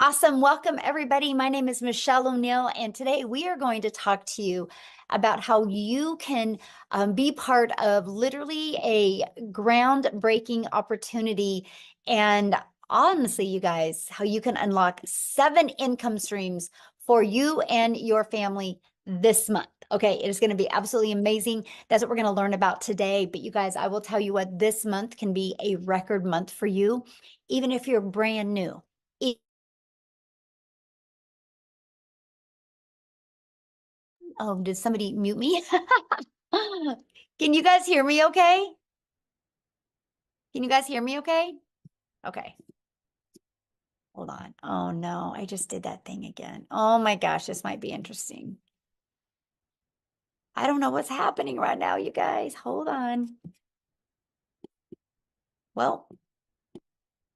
Awesome. Welcome, everybody. My name is Michelle O'Neill, and today we are going to talk to you about how you can be part of literally a groundbreaking opportunity. And honestly, you guys, how you can unlock 7 income streams for you and your family this month. Okay, it is going to be absolutely amazing. That's what we're going to learn about today. But you guys, I will tell you what, this month can be a record month for you, even if you're brand new. Oh, did somebody mute me? Can you guys hear me okay? Can you guys hear me okay? Okay, hold on. Oh no, I just did that thing again. Oh my gosh, this might be interesting. I don't know what's happening right now, you guys. Hold on. Well,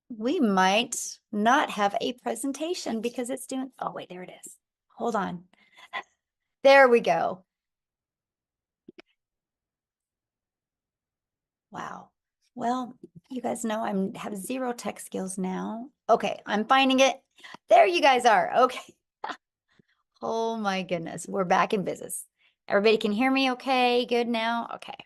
we might not have a presentation because it's doing, oh wait, there it is. Hold on. There we go. Wow. Well, you guys know I have zero tech skills now. Okay, I'm finding it. There you guys are. Okay. Oh my goodness, we're back in business. Everybody can hear me okay? Good now? Okay.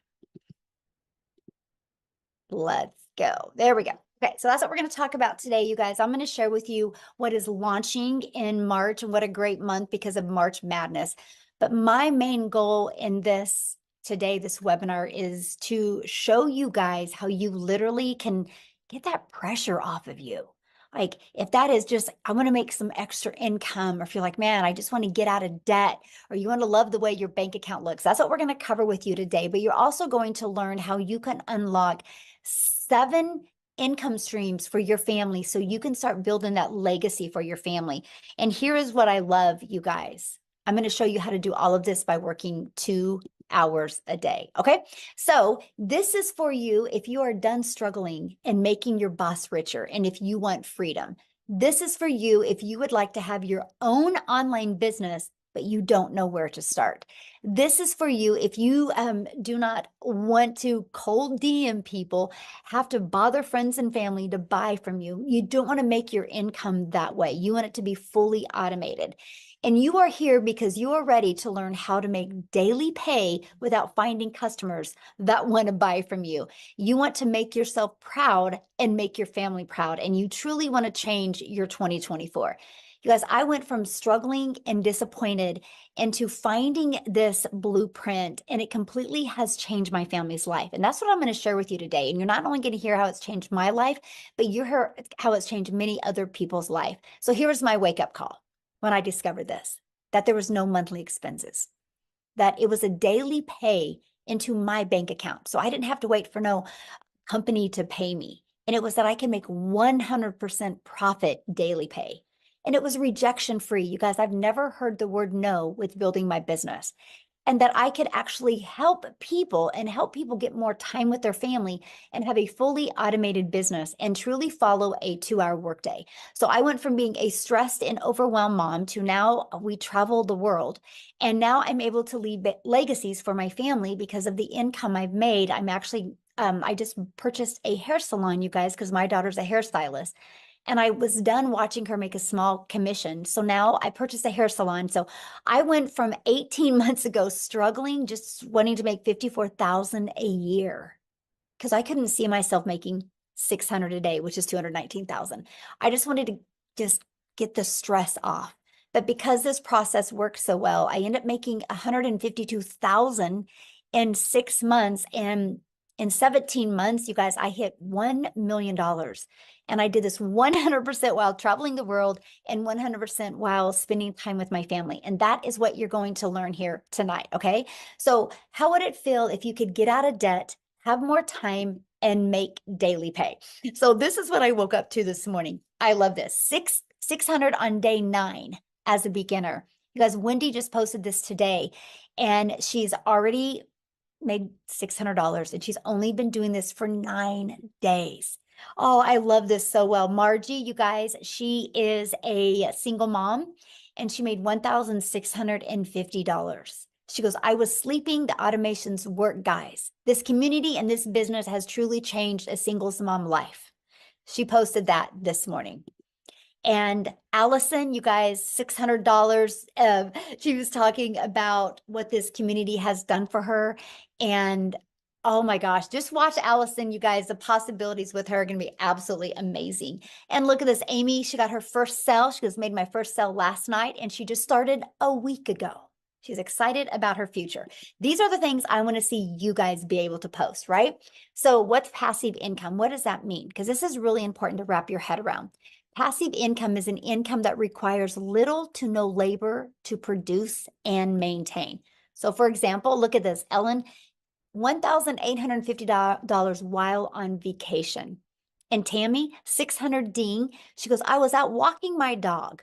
Let's go. There we go. Okay, so that's what we're going to talk about today, you guys. I'm going to share with you what is launching in March and what a great month because of March Madness. But my main goal in this today, this webinar, is to show you guys how you literally can get that pressure off of you. Like if that is just, I want to make some extra income, or if you're like, man, I just want to get out of debt, or you want to love the way your bank account looks. That's what we're going to cover with you today. But you're also going to learn how you can unlock 7 income streams for your family so you can start building that legacy for your family. And here is what I love, you guys. I'm going to show you how to do all of this by working 2 hours a day. Okay. So this is for you if you are done struggling and making your boss richer and if you want freedom. This is for you if you would like to have your own online business, but you don't know where to start. This is for you if you do not want to cold DM people, have to bother friends and family to buy from you. You don't want to make your income that way. You want it to be fully automated. And you are here because you are ready to learn how to make daily pay without finding customers that want to buy from you. You want to make yourself proud and make your family proud. And you truly want to change your 2024. You guys, I went from struggling and disappointed into finding this blueprint, and it completely has changed my family's life. And that's what I'm going to share with you today. And you're not only going to hear how it's changed my life, but you hear how it's changed many other people's life. So here's my wake-up call when I discovered this, that there was no monthly expenses, that it was a daily pay into my bank account. So I didn't have to wait for no company to pay me. And it was that I can make 100% profit daily pay. And it was rejection free. You guys, I've never heard the word no with building my business. And that I could actually help people and help people get more time with their family and have a fully automated business and truly follow a 2-hour workday. So I went from being a stressed and overwhelmed mom to now we travel the world. And now I'm able to leave legacies for my family because of the income I've made. I'm actually I just purchased a hair salon, you guys, because my daughter's a hairstylist. And I was done watching her make a small commission. So now I purchased a hair salon. So I went from 18 months ago struggling, just wanting to make 54,000 a year because I couldn't see myself making 600 a day, which is 219,000. I just wanted to just get the stress off. But because this process worked so well, I ended up making 152,000 in 6 months. And in 17 months, you guys, I hit $1 million. And I did this 100% while traveling the world and 100% while spending time with my family. And that is what you're going to learn here tonight. Okay. So how would it feel if you could get out of debt, have more time, and make daily pay? So this is what I woke up to this morning. I love this. 600 on day 9 as a beginner. Because Wendy just posted this today and she's already made $600 and she's only been doing this for 9 days. Oh, I love this so well. Margie, you guys, she is a single mom and she made $1,650. She goes, I was sleeping, the automations work, guys. This community and this business has truly changed a singles mom life. She posted that this morning. And Allison, you guys, $600. She was talking about what this community has done for her. And oh my gosh, just watch Allison, you guys. The possibilities with her are going to be absolutely amazing. And look at this, Amy, she got her first sale. She was made my first sale last night, and she just started a week ago. She's excited about her future. These are the things I want to see you guys be able to post, right? So what's passive income? What does that mean? Because this is really important to wrap your head around. Passive income is an income that requires little to no labor to produce and maintain. So for example, look at this, Ellen, $1,850 while on vacation. And Tammy, 600 ding. She goes, I was out walking my dog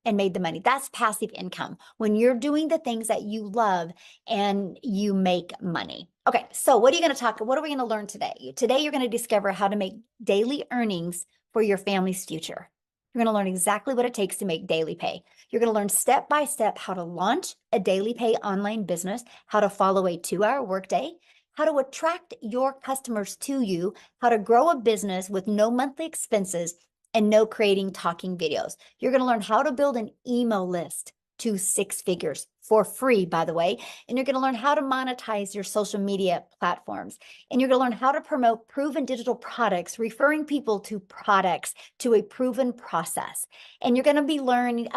and made the money. That's passive income when you're doing the things that you love and you make money. Okay, so what are we going to learn today? Today, you're going to discover how to make daily earnings for your family's future. You're going to learn exactly what it takes to make daily pay. You're going to learn step by step how to launch a daily pay online business, how to follow a 2-hour workday, how to attract your customers to you, how to grow a business with no monthly expenses, and no creating talking videos. You're going to learn how to build an email list to 6 figures for free, by the way. And you're going to learn how to monetize your social media platforms. And you're going to learn how to promote proven digital products, referring people to products to a proven process. And you're going to be learning.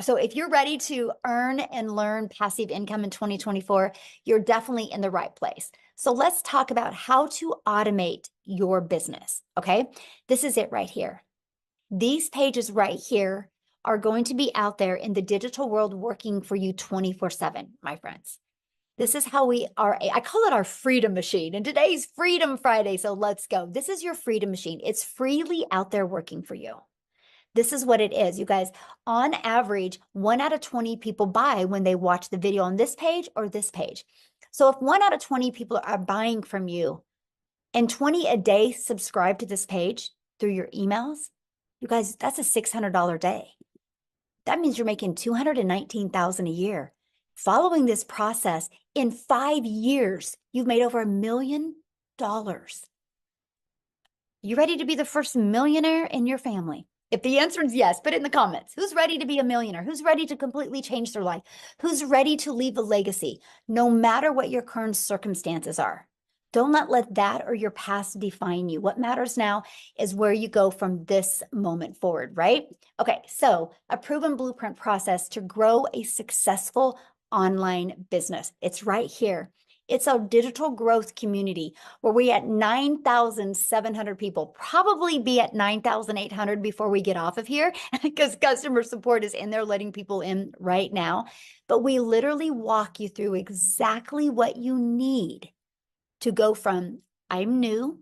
So if you're ready to earn and learn passive income in 2024, you're definitely in the right place. So let's talk about how to automate your business. Okay. This is it right here. These pages right here are going to be out there in the digital world working for you 24/7, my friends. This is how we are. I call it our freedom machine. And today's Freedom Friday. So let's go. This is your freedom machine. It's freely out there working for you. This is what it is, you guys. On average, 1 out of 20 people buy when they watch the video on this page or this page. So if 1 out of 20 people are buying from you and 20 a day subscribe to this page through your emails, you guys, that's a $600 day. That means you're making $219,000 a year. Following this process, in 5 years, you've made over $1 million. You ready to be the first millionaire in your family? If the answer is yes, put it in the comments. Who's ready to be a millionaire? Who's ready to completely change their life? Who's ready to leave a legacy, no matter what your current circumstances are? Don't let that or your past define you. What matters now is where you go from this moment forward, right? Okay, so a proven blueprint process to grow a successful online business. It's right here. It's a digital growth community where we at 9,700 people, probably be at 9,800 before we get off of here because customer support is in there letting people in right now. But we literally walk you through exactly what you need to go from I'm new,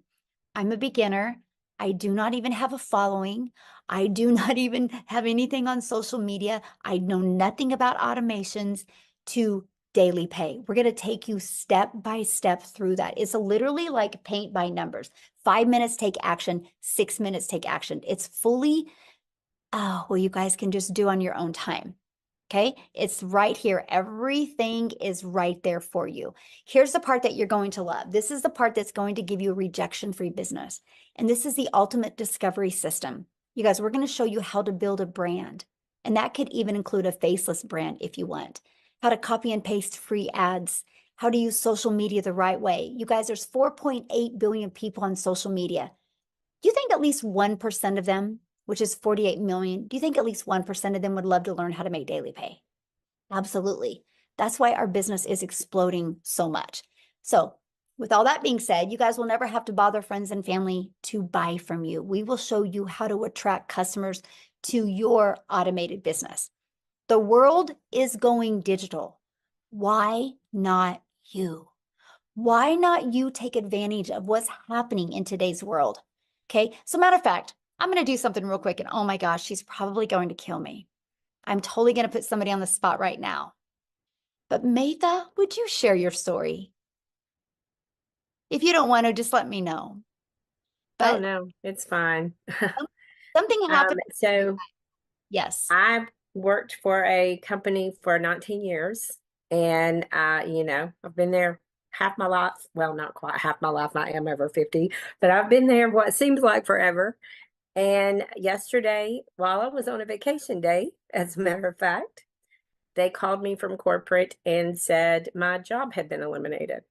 I'm a beginner, I do not even have a following, I do not even have anything on social media, I know nothing about automations, to daily pay. We're going to take you step by step through that. It's literally like paint by numbers. 5 minutes, take action. 6 minutes, take action. It's fully, well, you guys can just do on your own time. Okay, it's right here. Everything is right there for you. Here's the part that you're going to love. This is the part that's going to give you a rejection-free business. And this is the ultimate discovery system. You guys, we're going to show you how to build a brand. And that could even include a faceless brand if you want. How to copy and paste free ads. How to use social media the right way. You guys, there's 4.8 billion people on social media. Do you think at least 1% of them, which is 48 million, do you think at least 1% of them would love to learn how to make daily pay? Absolutely. That's why our business is exploding so much. So with all that being said, you guys will never have to bother friends and family to buy from you. We will show you how to attract customers to your automated business. The world is going digital. Why not you? Why not you take advantage of what's happening in today's world? Okay, so matter of fact, I'm going to do something real quick, and oh my gosh, she's probably going to kill me. I'm totally going to put somebody on the spot right now. But Maytha, would you share your story? If you don't want to, just let me know. Oh, But no, it's fine. something happened. So Yes. I worked for a company for 19 years, and I've been there half my life. Well, not quite half my life. I am over 50, but I've been there what seems like forever. And yesterday, while I was on a vacation day, as a matter of fact, they called me from corporate and said my job had been eliminated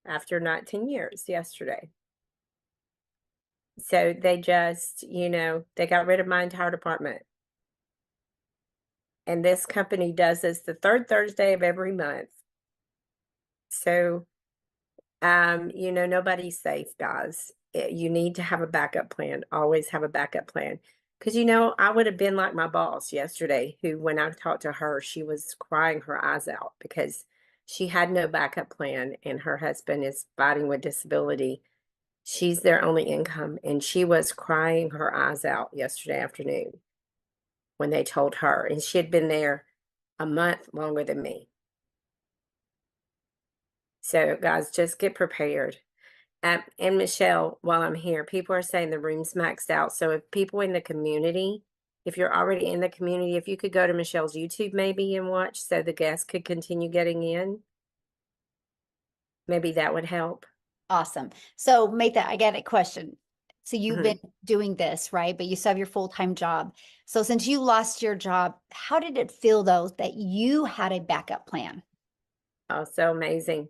after 19 years yesterday. So they just, they got rid of my entire department. And this company does this the third Thursday of every month. So, nobody's safe, guys. You need to have a backup plan. Always have a backup plan. Because, I would have been like my boss yesterday, who, when I talked to her, she was crying her eyes out because she had no backup plan and her husband is fighting with disability. She's their only income, and she was crying her eyes out yesterday afternoon when they told her, and she had been there a month longer than me. So, guys, just get prepared. And Michelle, while I'm here, people are saying the room's maxed out. So, if people in the community, if you're already in the community, if you could go to Michelle's YouTube maybe and watch so the guests could continue getting in, maybe that would help. Awesome. So make that, I got a question. So you've Mhm. been doing this, right? But you still have your full-time job. So since you lost your job, how did it feel though that you had a backup plan? Oh, so amazing.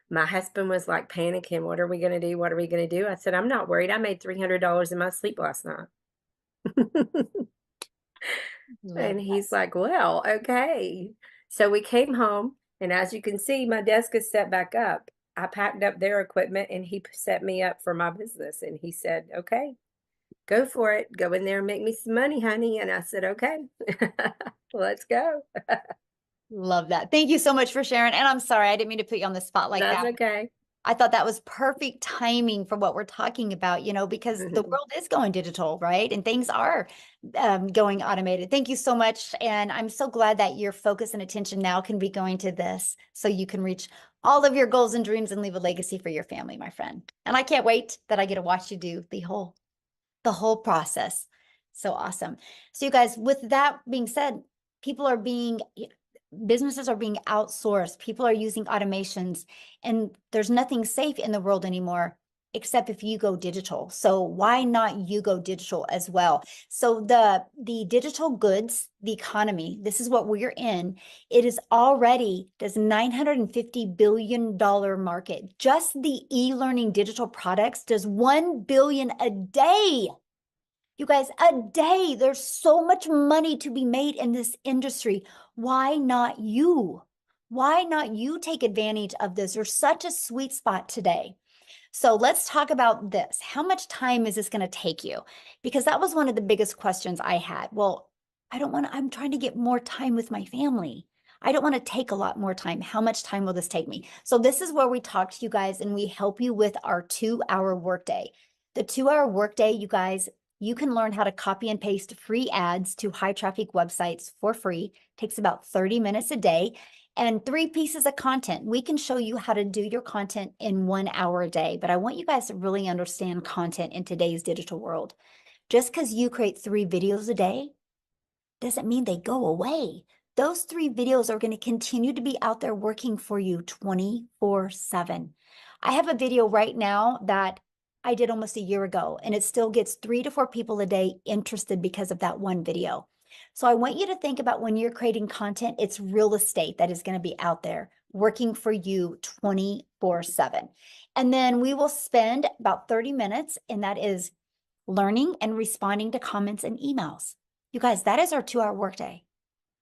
My husband was like panicking. What are we going to do? What are we going to do? I said, I'm not worried. I made $300 in my sleep last night. Love And that. he's like, well, okay. So we came home, and as you can see, my desk is set back up. I packed up their equipment and he set me up for my business. And he said, okay, go for it. Go in there and make me some money, honey. And I said, okay, let's go. Love that. Thank you so much for sharing. And I'm sorry, I didn't mean to put you on the spot like That's that. okay. I thought that was perfect timing for what we're talking about, because the world is going digital, right? And things are going automated. Thank you so much. And I'm so glad that your focus and attention now can be going to this so you can reach all of your goals and dreams and leave a legacy for your family, my friend. And I can't wait that I get to watch you do the whole process. So awesome. So you guys, with that being said, people are being businesses are being outsourced. People are using automations, and there's nothing safe in the world anymore except if you go digital. So why not you go digital as well? So the digital goods, the economy, this is what we're in. It is already this $950 billion market. Just the e-learning digital products does 1 billion a day. You guys, a day. There's so much money to be made in this industry. Why not you? Why not you take advantage of this? There's such a sweet spot today. So let's talk about this. How much time is this going to take you? Because that was one of the biggest questions I had. Well, I'm trying to get more time with my family. I don't want to take a lot more time. How much time will this take me? So this is where we talk to you guys and we help you with our 2-hour workday. The 2-hour workday, you guys, you can learn how to copy and paste free ads to high traffic websites for free. It takes about 30 minutes a day and 3 pieces of content. We can show you how to do your content in 1 hour a day, but I want you guys to really understand content in today's digital world. Just because you create 3 videos a day doesn't mean they go away. Those 3 videos are going to continue to be out there working for you 24/7. I have a video right now that I did almost a year ago, and it still gets 3 to 4 people a day interested because of that one video. So I want you to think about when you're creating content, it's real estate that is going to be out there working for you 24/7. And then we will spend about 30 minutes, and that is learning and responding to comments and emails. You guys, that is our 2-hour workday.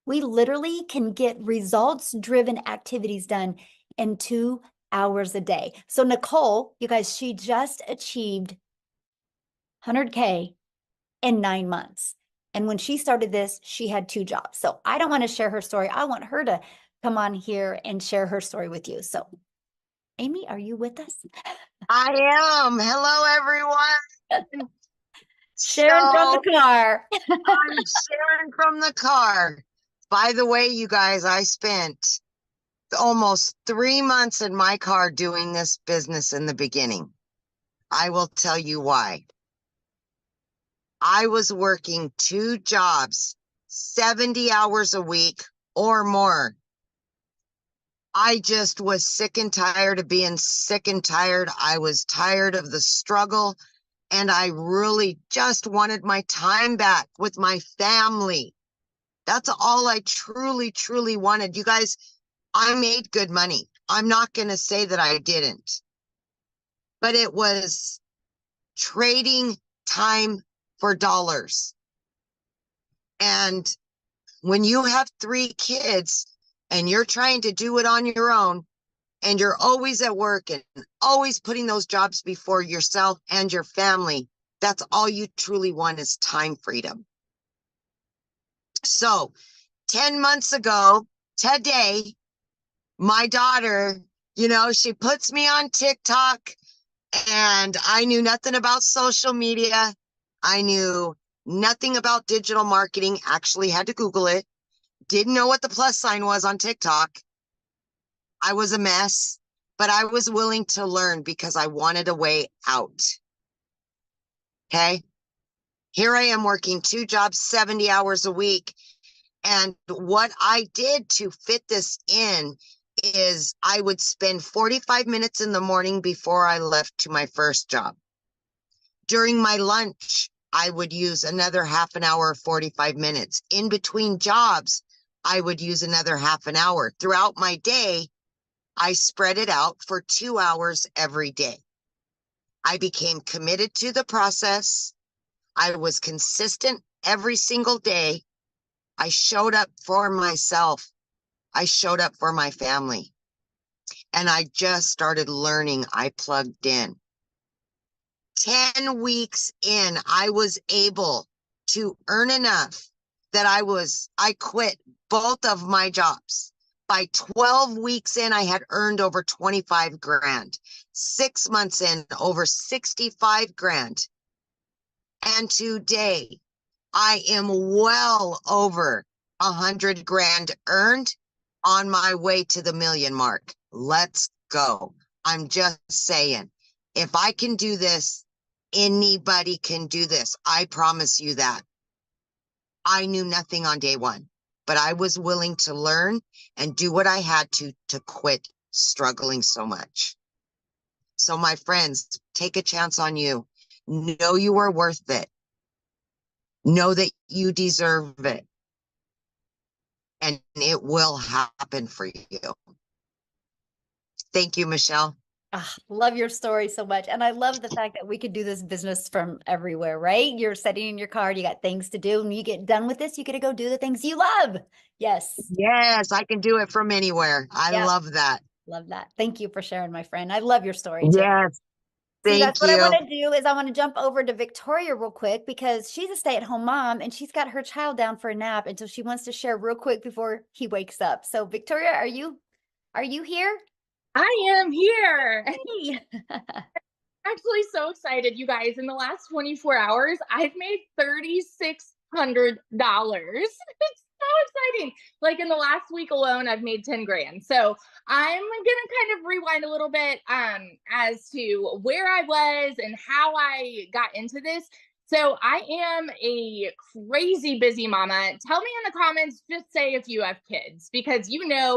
We literally can get results-driven activities done in 2 hours a day. So Nicole, you guys, she just achieved 100K in 9 months. And when she started this, she had 2 jobs. So I don't want to share her story. I want her to come on here and share her story with you. So Amy, are you with us? I am. Hello, everyone. Sharon from the So car. I'm Sharon from the car. By the way, you guys, I spent almost 3 months in my car doing this business in the beginning. I will tell you why. I was working 2 jobs, 70 hours a week or more. I just was sick and tired of being sick and tired. I was tired of the struggle. And I really just wanted my time back with my family. That's all I truly, truly wanted. You guys, I made good money. I'm not going to say that I didn't, but it was trading time for dollars. And when you have 3 kids and you're trying to do it on your own, and you're always at work and always putting those jobs before yourself and your family, that's all you truly want is time freedom. So 10 months ago today, my daughter, she puts me on TikTok, and I knew nothing about social media. I knew nothing about digital marketing, actually had to Google it. Didn't know what the plus sign was on TikTok. I was a mess, but I was willing to learn because I wanted a way out. Okay. Here I am working 2 jobs, 70 hours a week. And what I did to fit this in is I would spend 45 minutes in the morning before I left to my first job. During my lunch, I would use another half an hour, 45 minutes. In between jobs, I would use another half an hour. Throughout my day, I spread it out for 2 hours every day. I became committed to the process. I was consistent every single day. I showed up for myself. I showed up for my family. And I just started learning. I plugged in. 10 weeks in, I was able to earn enough that I quit both of my jobs. By 12 weeks in, I had earned over 25 grand. 6 months in, over 65 grand. And today, I am well over 100 grand earned, on my way to the million mark. Let's go. I'm just saying, if I can do this, anybody can do this. I promise you that. I knew nothing on day one, but I was willing to learn and do what I had to quit struggling so much. So my friends, take a chance on you. Know you are worth it. Know that you deserve it. And it will happen for you. Thank you, Michelle. Ah, love your story so much. And I love the fact that we could do this business from everywhere, right? You're sitting in your car, you got things to do, and you get done with this, you get to go do the things you love. Yes. Yes, I can do it from anywhere. I Yeah. love that. Love that. Thank you for sharing, my friend. I love your story too. Yes, See, that's thank what I you. want to do is I want to jump over to Victoria real quick because she's a stay-at-home mom and she's got her child down for a nap. And so she wants to share real quick before he wakes up. So Victoria, are you here? I am here. Hey. Actually so excited, you guys. In the last 24 hours, I've made $3,600. It's so exciting. Like in the last week alone, I've made 10 grand. So I'm gonna kind of rewind a little bit as to where I was and how I got into this. So I am a crazy busy mama. Tell me in the comments, just say if you have kids, because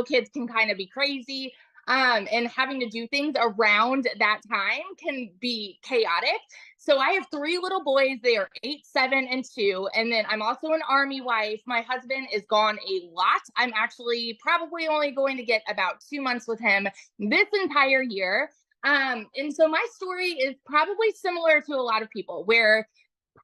kids can kind of be crazy. And having to do things around that time can be chaotic. So I have 3 little boys. They are 8, 7, and 2. And then I'm also an Army wife. My husband is gone a lot. I'm actually probably only going to get about 2 months with him this entire year. And so my story is probably similar to a lot of people, where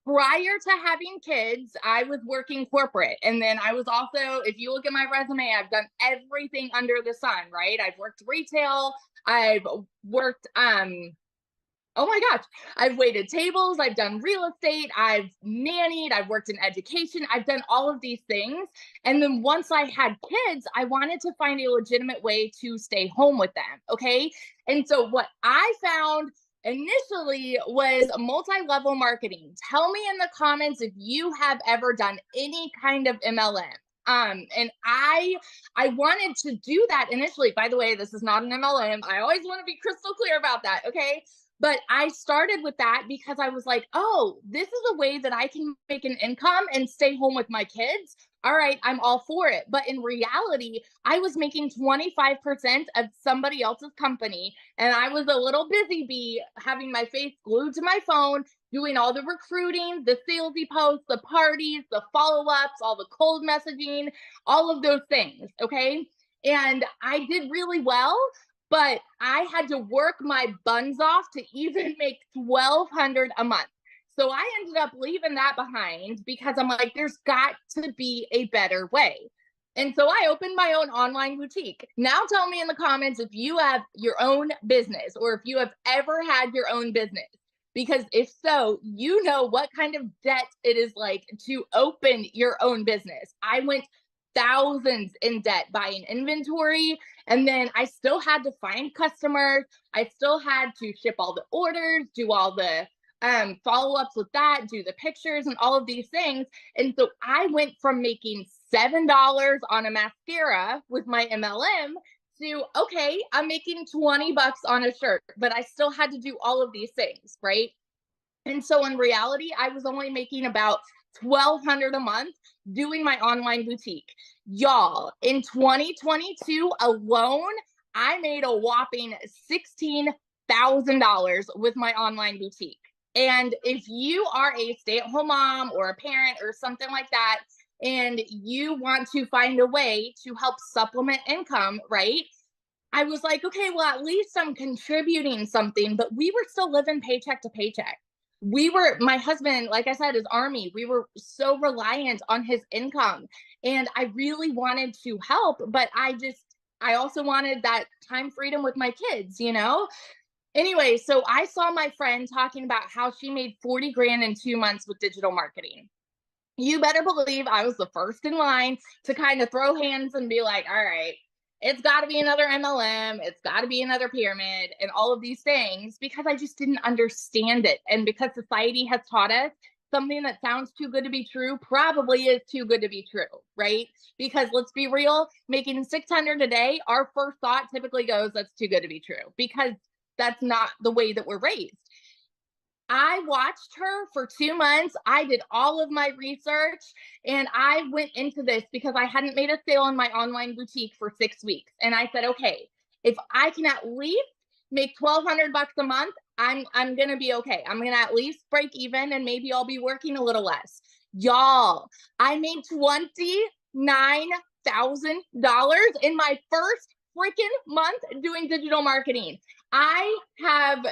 prior to having kids, I was working corporate. And then I was also, if you look at my resume, I've done everything under the sun, right? I've worked retail. I've worked, oh my gosh, I've waited tables. I've done real estate. I've nannied. I've worked in education. I've done all of these things. And then once I had kids, I wanted to find a legitimate way to stay home with them. Okay. And so what I found initially was multi-level marketing. Tell me in the comments if you have ever done any kind of MLM. And I wanted to do that initially. By the way, this is not an MLM. I always want to be crystal clear about that. Okay. But I started with that because I was like, oh, this is a way that I can make an income and stay home with my kids. All right, I'm all for it. But in reality, I was making 25% of somebody else's company. And I was a little busy bee having my face glued to my phone, doing all the recruiting, the salesy posts, the parties, the follow-ups, all the cold messaging, all of those things, okay? And I did really well, but I had to work my buns off to even make $1,200 a month. So I ended up leaving that behind because I'm like, there's got to be a better way. And so I opened my own online boutique. Now tell me in the comments if you have your own business or if you have ever had your own business. Because if so, you know what kind of debt it is like to open your own business. I went thousands in debt buying inventory, and then I still had to find customers. I still had to ship all the orders, do all the follow-ups with that, do the pictures and all of these things. And so I went from making $7 on a mascara with my MLM to, okay, I'm making $20 on a shirt, but I still had to do all of these things, right? And so in reality, I was only making about $1,200 a month doing my online boutique. Y'all, in 2022 alone, I made a whopping $16,000 with my online boutique. And if you are a stay-at-home mom or a parent or something like that, and you want to find a way to help supplement income, right? I was like, okay, well, at least I'm contributing something, but we were still living paycheck to paycheck. My husband, like I said, is Army. We were so reliant on his income, and I really wanted to help, but I also wanted that time freedom with my kids, you know? Anyway, so I saw my friend talking about how she made 40 grand in 2 months with digital marketing. You better believe I was the first in line to kind of throw hands and be like, all right, it's got to be another MLM. It's got to be another pyramid and all of these things, because I just didn't understand it. And because society has taught us something that sounds too good to be true probably is too good to be true, right? Because let's be real, making $600 a day, our first thought typically goes, that's too good to be true, because that's not the way that we're raised. I watched her for 2 months. I did all of my research, and I went into this because I hadn't made a sale in my online boutique for 6 weeks. And I said, okay, if I can at least make $1,200 a month, I'm going to be okay. I'm going to at least break even, and maybe I'll be working a little less. Y'all, I made $29,000 in my first freaking month doing digital marketing. I'm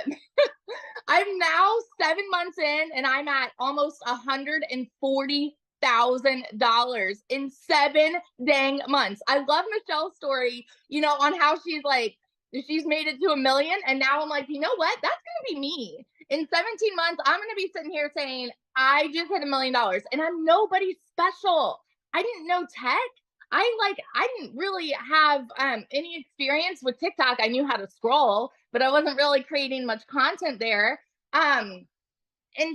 now 7 months in, and I'm at almost $140,000 in 7 dang months. I love Michelle's story, you know, on how she's like, she's made it to $1 million. And now I'm like, you know what? That's going to be me. In 17 months, I'm going to be sitting here saying, I just hit $1 million, and I'm nobody special. I didn't know tech. I didn't really have any experience with TikTok. I knew how to scroll, but I wasn't really creating much content there. And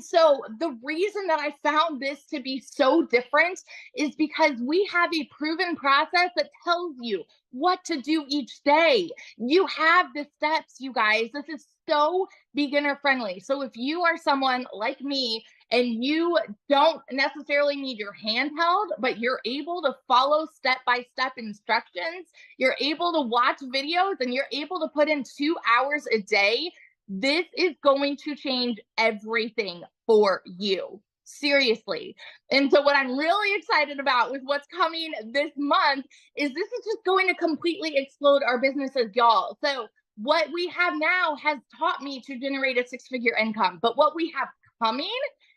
so the reason that I found this to be so different is because we have a proven process that tells you what to do each day. You have the steps, you guys. This is so beginner friendly. So if you are someone like me and you don't necessarily need your hand held, but you're able to follow step-by-step instructions, you're able to watch videos, and you're able to put in 2 hours a day, this is going to change everything for you. Seriously. And so what I'm really excited about with what's coming this month is this is just going to completely explode our businesses, y'all. So what we have now has taught me to generate a 6-figure income, but what we have coming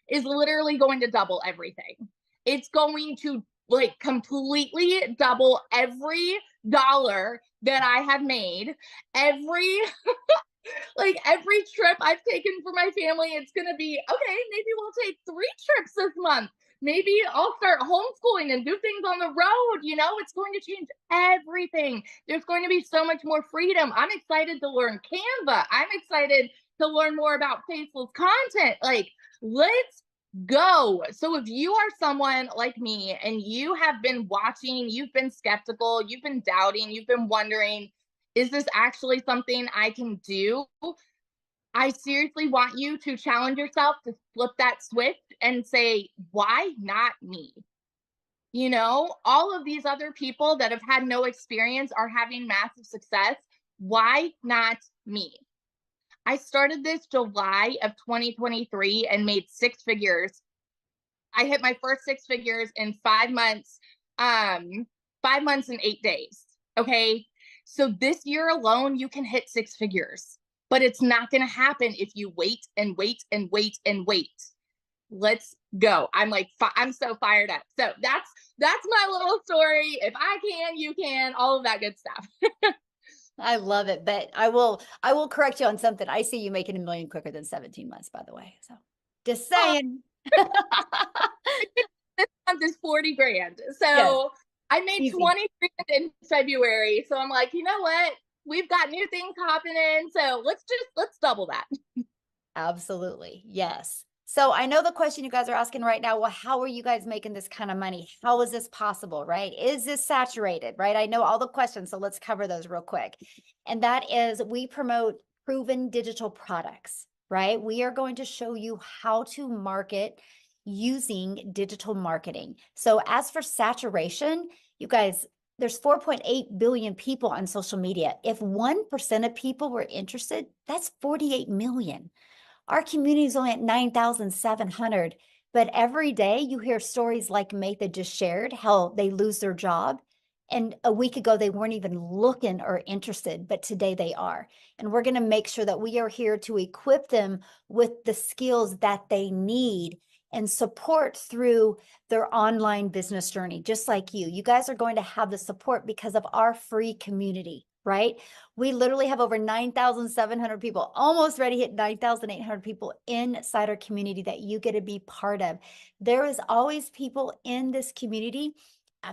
is literally going to double everything. It's going to like completely double every dollar that I have made, every every trip I've taken for my family. It's going to be, okay, maybe we'll take 3 trips this month. Maybe I'll start homeschooling and do things on the road. You know, it's going to change everything. There's going to be so much more freedom. I'm excited to learn Canva. I'm excited to learn more about faceless content. Like, let's go. So if you are someone like me and you have been watching, you've been skeptical, you've been doubting, you've been wondering, is this actually something I can do? I seriously want you to challenge yourself to flip that switch and say, why not me? You know, all of these other people that have had no experience are having massive success. Why not me? I started this July of 2023 and made 6 figures. I hit my first 6 figures in 5 months, 5 months and 8 days. Okay. So this year alone, you can hit 6 figures, but it's not going to happen if you wait and wait and wait and wait. Let's go. I'm so fired up. So that's my little story. If I can, you can, all of that good stuff. I love it, but I will correct you on something. I see you making $1 million quicker than 17 months, by the way. So just saying. This month is 40 grand. So Yes, I made easy. 20 grand in February. So I'm like, you know what? We've got new things happening. So let's double that. Absolutely. Yes. So I know the question you guys are asking right now, well, how are you guys making this kind of money? How is this possible, right? Is this saturated, right? I know all the questions, so let's cover those real quick. And that is, we promote proven digital products, right? We are going to show you how to market using digital marketing. So as for saturation, you guys, there's 4.8 billion people on social media. If 1% of people were interested, that's 48 million. Our community is only at 9,700, but every day you hear stories like Matha just shared, how they lose their job. And a week ago, they weren't even looking or interested, but today they are. And we're going to make sure that we are here to equip them with the skills that they need and support through their online business journey, just like you. You guys are going to have the support because of our free community, right? We literally have over 9,700 people, almost ready to hit 9,800 people inside our community that you get to be part of. There is always people in this community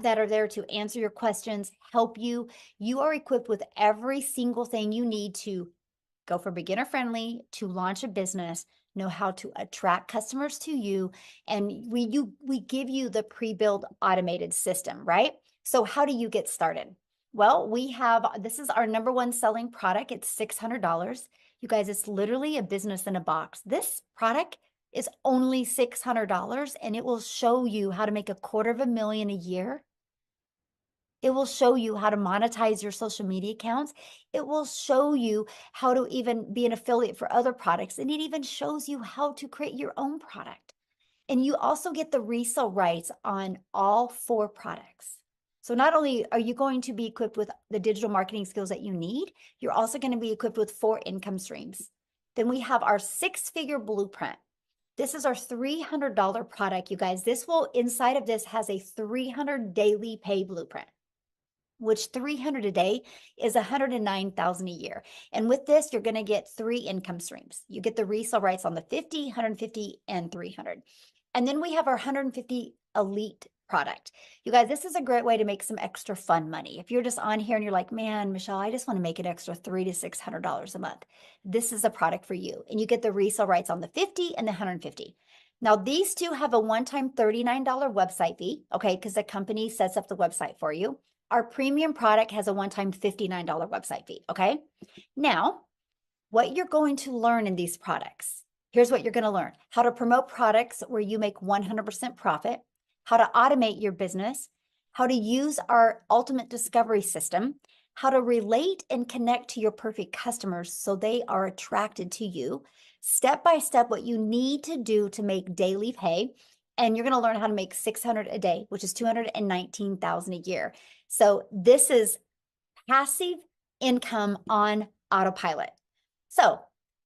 that are there to answer your questions, help you. You are equipped with every single thing you need to go for beginner friendly, to launch a business, know how to attract customers to you. And we give you the pre-built automated system, right? So how do you get started? Well, this is our number one selling product. It's $600. You guys, it's literally a business in a box. This product is only $600 and it will show you how to make $250,000 a year. It will show you how to monetize your social media accounts. It will show you how to even be an affiliate for other products. And it even shows you how to create your own product. And you also get the resale rights on all 4 products. So not only are you going to be equipped with the digital marketing skills that you need, you're also going to be equipped with 4 income streams. Then we have our 6-figure blueprint. This is our $300 product, you guys. Inside of this has a 300 daily pay blueprint, which 300 a day is 109,000 a year. And with this, you're going to get 3 income streams. You get the resale rights on the 50, 150, and 300. And then we have our 150 elite product. You guys, this is a great way to make some extra fun money. If you're just on here and you're like, man, Michelle, I just want to make an extra $300 to $600 a month. This is a product for you. And you get the resale rights on the 50 and the 150. Now, these two have a one-time $39 website fee, okay, because the company sets up the website for you. Our premium product has a one-time $59 website fee, okay? Now, what you're going to learn in these products, here's what you're going to learn: how to promote products where you make 100% profit, how to automate your business, how to use our ultimate discovery system, how to relate and connect to your perfect customers so they are attracted to you, step by step what you need to do to make daily pay. And you're going to learn how to make $600 a day, which is $219,000 a year. So this is passive income on autopilot. So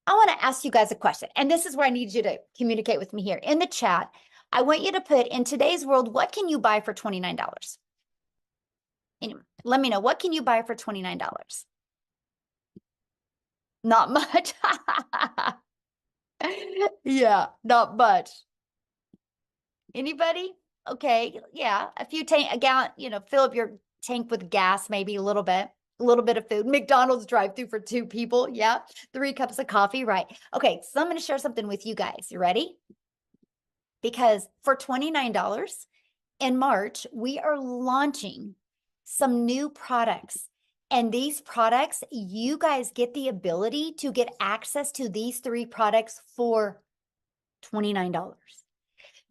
I want to ask you guys a question, and this is where I need you to communicate with me here in the chat. I want you to put, in today's world, what can you buy for $29? Let me know, what can you buy for $29? Not much. Yeah, not much. Anybody? Okay, yeah, a gallon, fill up your tank with gas, maybe a little bit of food. McDonald's drive-through for 2 people. Yeah, 3 cups of coffee, right? Okay, so I'm going to share something with you guys. You ready? Because for $29 in March, we are launching some new products. And these products, you guys get the ability to get access to these 3 products for $29.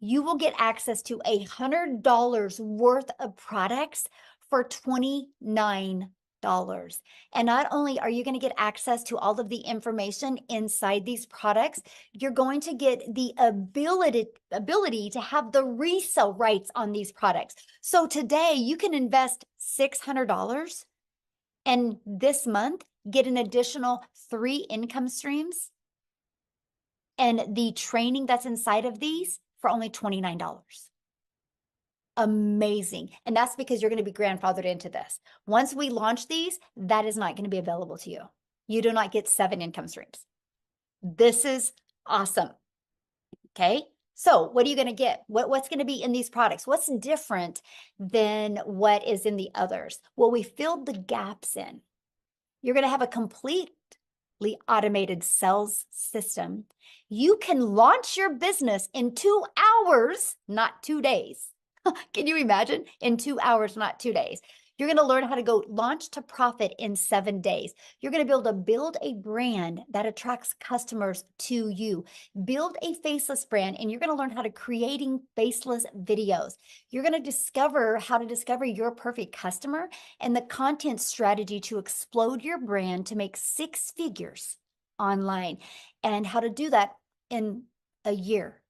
You will get access to $100 worth of products for $29. And not only are you going to get access to all of the information inside these products, you're going to get the ability to have the resale rights on these products. So today you can invest $600 and this month get an additional 3 income streams and the training that's inside of these for only $29. Amazing. And that's because you're going to be grandfathered into this. Once we launch these, that is not going to be available to you. You do not get 7 income streams. This is awesome. Okay. So what are you going to get? What's going to be in these products? What's different than what is in the others? Well, we filled the gaps in. You're going to have a completely automated sales system. You can launch your business in 2 hours, not 2 days. Can you imagine? In 2 hours, not 2 days. You're going to learn how to go launch to profit in 7 days. You're going to be able to build a brand that attracts customers to you. Build a faceless brand, and you're going to learn how to creating faceless videos. You're going to discover how to discover your perfect customer and the content strategy to explode your brand to make 6 figures online, and how to do that in a year.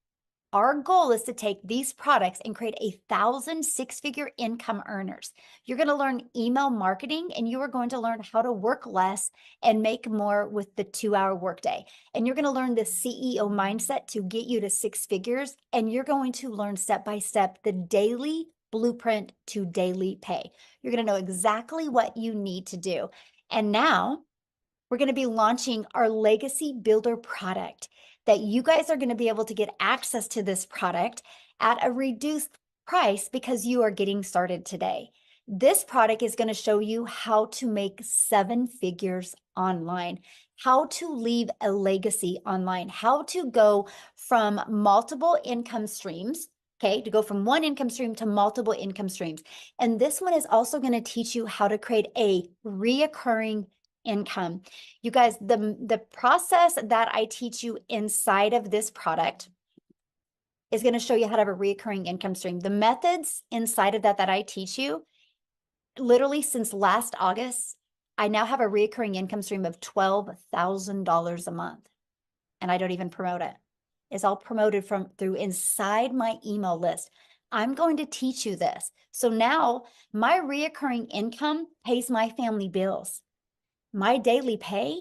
Our goal is to take these products and create 1,000 6-figure income earners. You're going to learn email marketing, and you are going to learn how to work less and make more with the 2-hour workday. And you're going to learn the CEO mindset to get you to 6 figures. And you're going to learn step by step the daily blueprint to daily pay. You're going to know exactly what you need to do. And now we're going to be launching our Legacy Builder product that you guys are going to be able to get access to this product at a reduced price because you are getting started today. This product is going to show you how to make 7 figures online, how to leave a legacy online, how to go from multiple income streams, okay, to go from 1 income stream to multiple income streams. And this one is also going to teach you how to create a reoccurring income. You guys, the process that I teach you inside of this product is going to show you how to have a recurring income stream. The methods inside of that I teach you, literally since last August, I now have a recurring income stream of $12,000 a month. And I don't even promote it. It's all promoted through inside my email list. I'm going to teach you this. So now my recurring income pays my family bills. My daily pay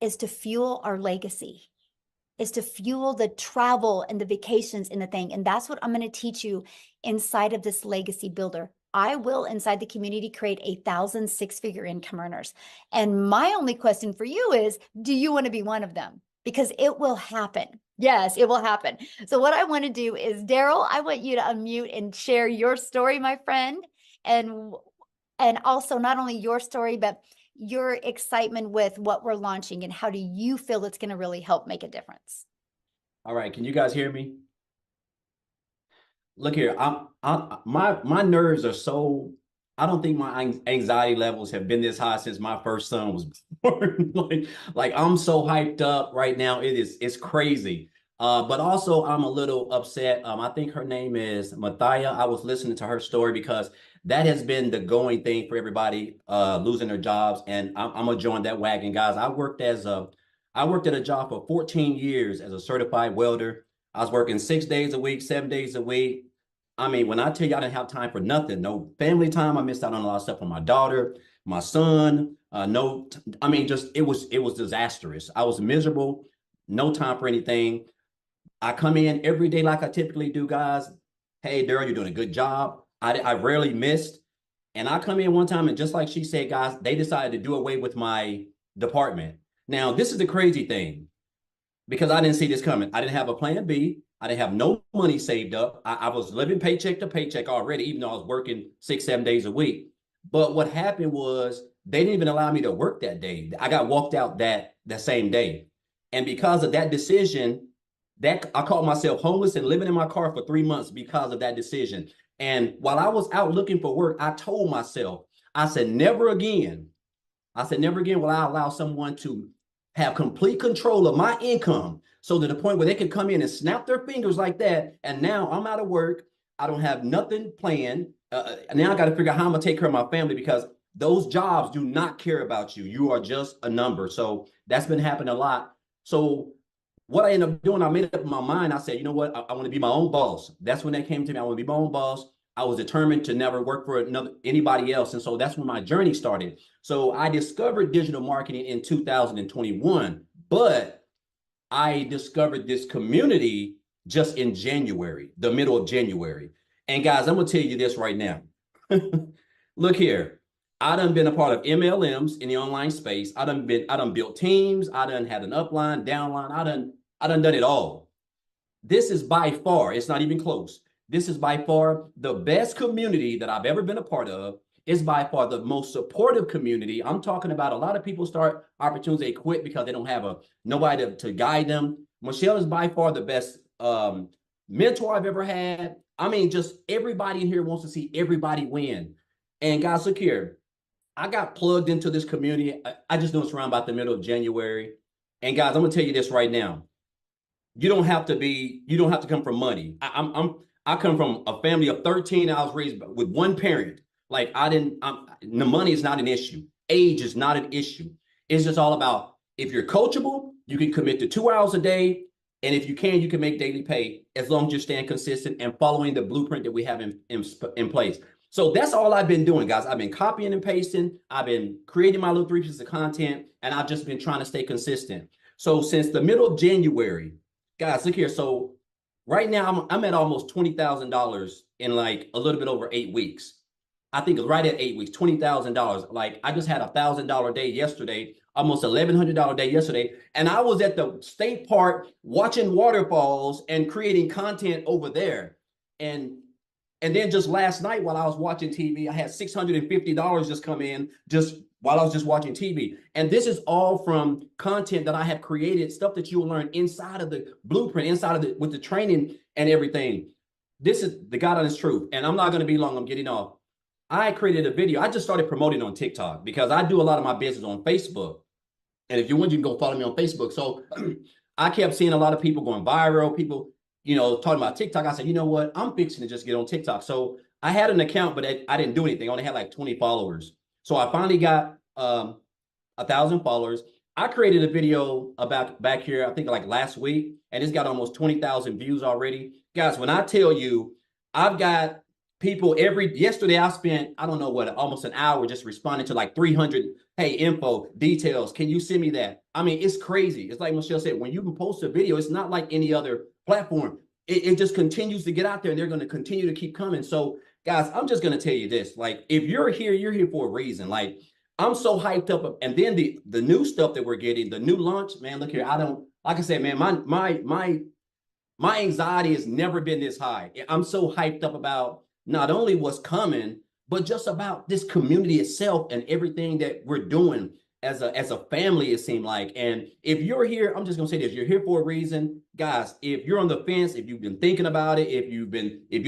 is to fuel our legacy, is to fuel the travel and the vacations and the thing. And that's what I'm going to teach you inside of this Legacy Builder. I will, inside the community, create 1,000 6-figure income earners. And my only question for you is, do you want to be one of them? Because it will happen. Yes, it will happen. So what I want to do is, Daryl, I want you to unmute and share your story, my friend. And also not only your story, but your excitement with what we're launching, and how do you feel it's going to really help make a difference? All right, can you guys hear me? Look here, my nerves are so, I don't think my anxiety levels have been this high since my first son was born. like I'm so hyped up right now. It's crazy. But also I'm a little upset. I think her name is Mathia. I was listening to her story because that has been the going thing for everybody losing their jobs. And I'm gonna join that wagon, guys. I worked at a job for 14 years as a certified welder. I was working 6 days a week, 7 days a week. I mean, when I tell you I didn't have time for nothing, no family time, I missed out on a lot of stuff for my daughter, my son. Just it was disastrous. I was miserable, no time for anything. I come in every day like I typically do, guys. Hey, Daryl, you're doing a good job. I rarely missed. And I come in one time, and just like she said, guys, they decided to do away with my department. Now, this is the crazy thing, because I didn't see this coming. I didn't have a plan B. I didn't have no money saved up. I was living paycheck to paycheck already, even though I was working 6, 7 days a week. But what happened was they didn't even allow me to work that day. I got walked out that same day. And because of that decision, that I called myself homeless and living in my car for 3 months because of that decision. And while I was out looking for work, I told myself, I said, never again will I allow someone to have complete control of my income, so to the point where they can come in and snap their fingers like that. And now I'm out of work. I don't have nothing planned. Now I got to figure out how I'm gonna take care of my family, because those jobs do not care about you. You are just a number. So that's been happening a lot. So what I ended up doing, I made up my mind. I said, you know what? I want to be my own boss. That's when that came to me. I want to be my own boss. I was determined to never work for anybody else. And so that's when my journey started. So I discovered digital marketing in 2021, but I discovered this community just in January, the middle of January. And guys, I'm going to tell you this right now. Look here. I done been a part of MLMs in the online space. I done built teams. I done had an upline, downline. I done it all. This is by far, it's not even close. This is by far the best community that I've ever been a part of. It's by far the most supportive community. I'm talking about a lot of people start opportunities, they quit because they don't have nobody to guide them. Michelle is by far the best mentor I've ever had. I mean, just everybody in here wants to see everybody win. And guys, look here. I got plugged into this community. I just know it's around about the middle of January. And guys, I'm gonna tell you this right now. You don't have to come from money. I come from a family of 13. I was raised with one parent. Like the money is not an issue. Age is not an issue. It's just all about, if you're coachable, you can commit to 2 hours a day. And if you can make daily pay as long as you're staying consistent and following the blueprint that we have in place. So that's all I've been doing, guys. I've been copying and pasting. I've been creating my little 3 pieces of content, and I've just been trying to stay consistent. So since the middle of January, guys, look here. So right now I'm at almost $20,000 in like a little bit over 8 weeks. I think it's right at 8 weeks, $20,000. Like I just had $1,000 day yesterday, almost $1,100 day yesterday. And I was at the state park watching waterfalls and creating content over there. And then just last night while I was watching TV, I had $650 just come in just while I was just watching TV. And this is all from content that I have created, stuff that you will learn inside of the blueprint, with the training and everything. This is the God honest truth. And I'm not going to be long. I'm getting off. I created a video. I just started promoting on TikTok because I do a lot of my business on Facebook. And if you want, you can go follow me on Facebook. So I kept seeing a lot of people going viral, people, talking about TikTok. I said, you know what? I'm fixing to just get on TikTok. So I had an account, but I didn't do anything. I only had like 20 followers. So I finally got 1,000 followers. I created a video about back here, I think like last week, and it's got almost 20,000 views already. Guys, when I tell you, I've got people yesterday I spent, I don't know what, almost an hour just responding to like 300, hey, info, details. Can you send me that? I mean, it's crazy. It's like Michelle said, when you can post a video, it's not like any other platform. It just continues to get out there and they're going to continue to keep coming. So guys, I'm just going to tell you this, like, if you're here for a reason. Like, I'm so hyped up. And then the new stuff that we're getting, the new launch, man, look here. Like I said, man, my anxiety has never been this high. I'm so hyped up about not only what's coming, but just about this community itself and everything that we're doing as a family, it seemed like. And if you're here, I'm just gonna say this, you're here for a reason. Guys, if you're on the fence, if you've been thinking about it, if you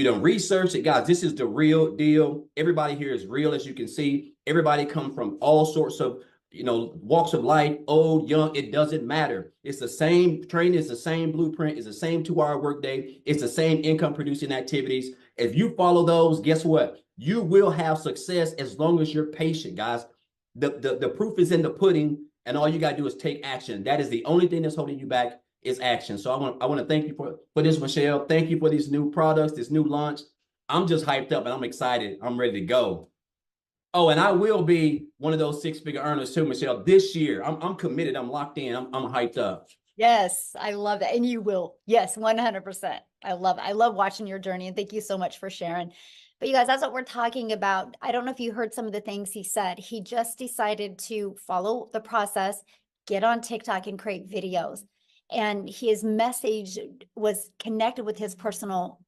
don't research it, guys, this is the real deal. Everybody here is real, as you can see. Everybody come from all sorts of walks of life, old, young, it doesn't matter. It's the same training, it's the same blueprint, it's the same 2-hour workday, it's the same income producing activities. If you follow those, guess what? You will have success as long as you're patient, guys. The proof is in the pudding, and all you got to do is take action. That is the only thing that's holding you back is action. So I want to thank you for this, Michelle. Thank you for these new products, this new launch. I'm just hyped up and I'm excited. I'm ready to go. Oh, and I will be one of those 6-figure earners too, Michelle, this year. I'm committed. I'm locked in. I'm hyped up. Yes, I love that. And you will. Yes, 100%. I love it. I love watching your journey. And thank you so much for sharing. But you guys, that's what we're talking about. I don't know if you heard some of the things he said. He just decided to follow the process, get on TikTok and create videos. And his message was connected with his personal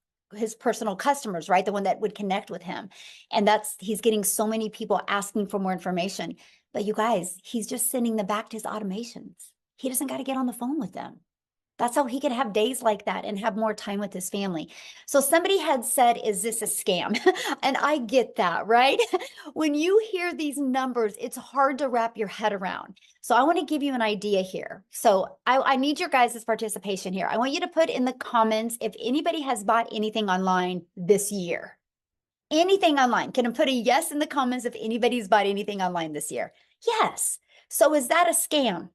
customers, right? The one that would connect with him. And he's getting so many people asking for more information. But you guys, he's just sending them back to his automations. He doesn't got to get on the phone with them. That's how he could have days like that and have more time with his family. So somebody had said, is this a scam? And I get that, right? When you hear these numbers, it's hard to wrap your head around. So I want to give you an idea here. So I need your guys' participation here. I want you to put in the comments if anybody has bought anything online this year. Anything online. Can I put a yes in the comments if anybody's bought anything online this year? Yes. So is that a scam?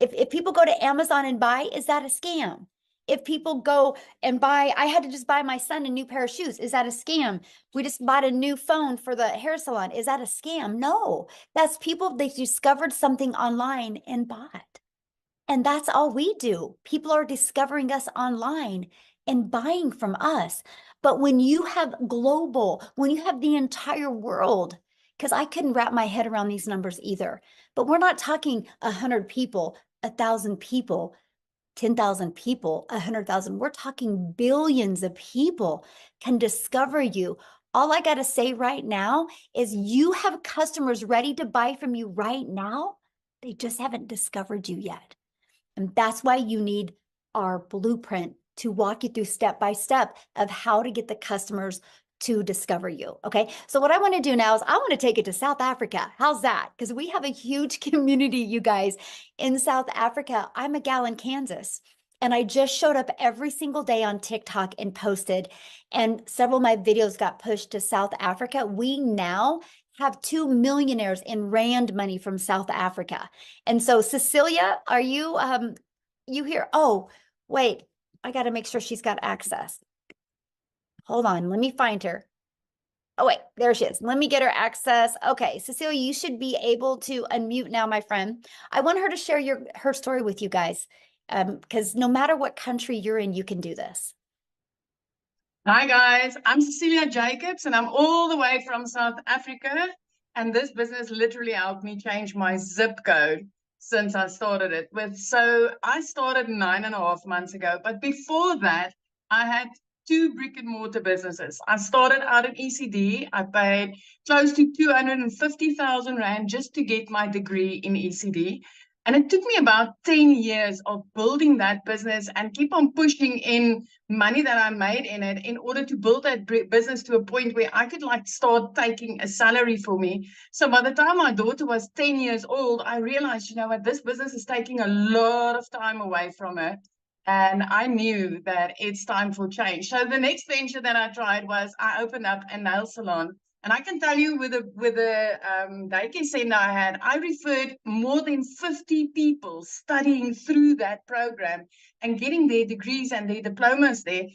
If people go to Amazon and buy, is that a scam? If people go and buy, I had to just buy my son a new pair of shoes. Is that a scam? We just bought a new phone for the hair salon. Is that a scam? No, that's people, they discovered something online and bought. And that's all we do. People are discovering us online and buying from us. But when you have global, when you have the entire world, because I couldn't wrap my head around these numbers either, but we're not talking 100 people, 1,000 people, 10,000 people, 100,000. We're talking billions of people can discover you. All I got to say right now is you have customers ready to buy from you right now. They just haven't discovered you yet. And that's why you need our blueprint to walk you through step by step of how to get the customers to discover you. Okay. So what I want to do now is I want to take it to South Africa. How's that? Because we have a huge community, you guys, in South Africa. I'm a gal in Kansas. And I just showed up every single day on TikTok and posted, and several of my videos got pushed to South Africa. We now have 2 millionaires in Rand money from South Africa. And so Cecilia, are you here? Oh, wait, I got to make sure she's got access. Hold on, let me find her. Oh, wait, there she is. Let me get her access. Okay, Cecilia, you should be able to unmute now, my friend. I want her to share her story with you guys, because no matter what country you're in, you can do this. Hi guys, I'm Cecilia Jacobs and I'm all the way from South Africa, and this business literally helped me change my zip code since I started it with. So I started 9.5 months ago, but before that I had 2 brick and mortar businesses. I started out in ECD. I paid close to 250,000 Rand just to get my degree in ECD. And it took me about 10 years of building that business and keep on pushing in money that I made in it in order to build that business to a point where I could like start taking a salary for me. So by the time my daughter was 10 years old, I realized, you know what, this business is taking a lot of time away from her. And I knew that it's time for change. So the next venture that I tried was I opened up a nail salon. And I can tell you with the daycare center I had, I referred more than 50 people studying through that program and getting their degrees and their diplomas there.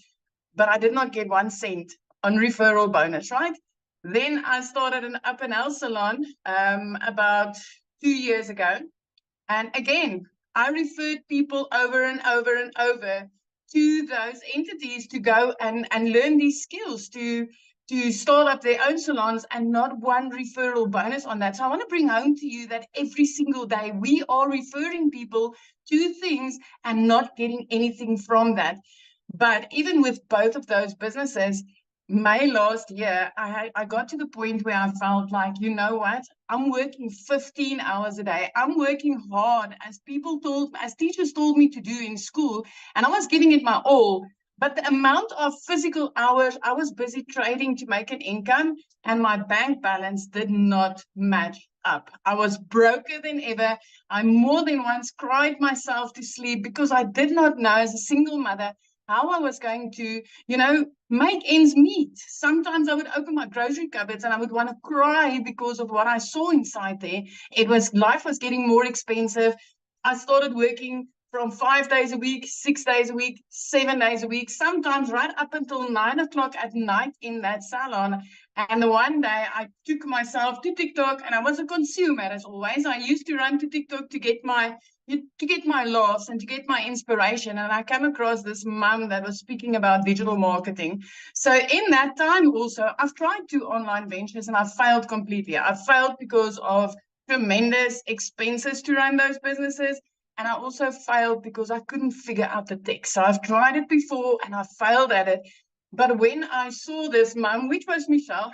But I did not get 1 cent on referral bonus, right? Then I started an up and nail salon about 2 years ago. And again, I referred people over and over and over to those entities to go and learn these skills to start up their own salons, and not 1 referral bonus on that. So I want to bring home to you that every single day we are referring people to things and not getting anything from that. But even with both of those businesses, May last year, I got to the point where I felt like, you know what, I'm working 15 hours a day. I'm working hard as teachers told me to do in school, and I was giving it my all. But the amount of physical hours I was busy trading to make an income, and my bank balance did not match up. I was broker than ever. I more than once cried myself to sleep because I did not know, as a single mother, how I was going to, make ends meet. Sometimes I would open my grocery cupboards and I would want to cry because of what I saw inside there. Life was getting more expensive. I started working from 5 days a week, 6 days a week, 7 days a week, sometimes right up until 9 o'clock at night in that salon. And the one day I took myself to TikTok, and I was a consumer as always. I used to run to TikTok to get my laughs and to get my inspiration. And I came across this mom that was speaking about digital marketing. So in that time also, I've tried 2 online ventures and I failed completely. I failed because of tremendous expenses to run those businesses. And I also failed because I couldn't figure out the tech. So I've tried it before and I failed at it. But when I saw this mom, which was Michelle,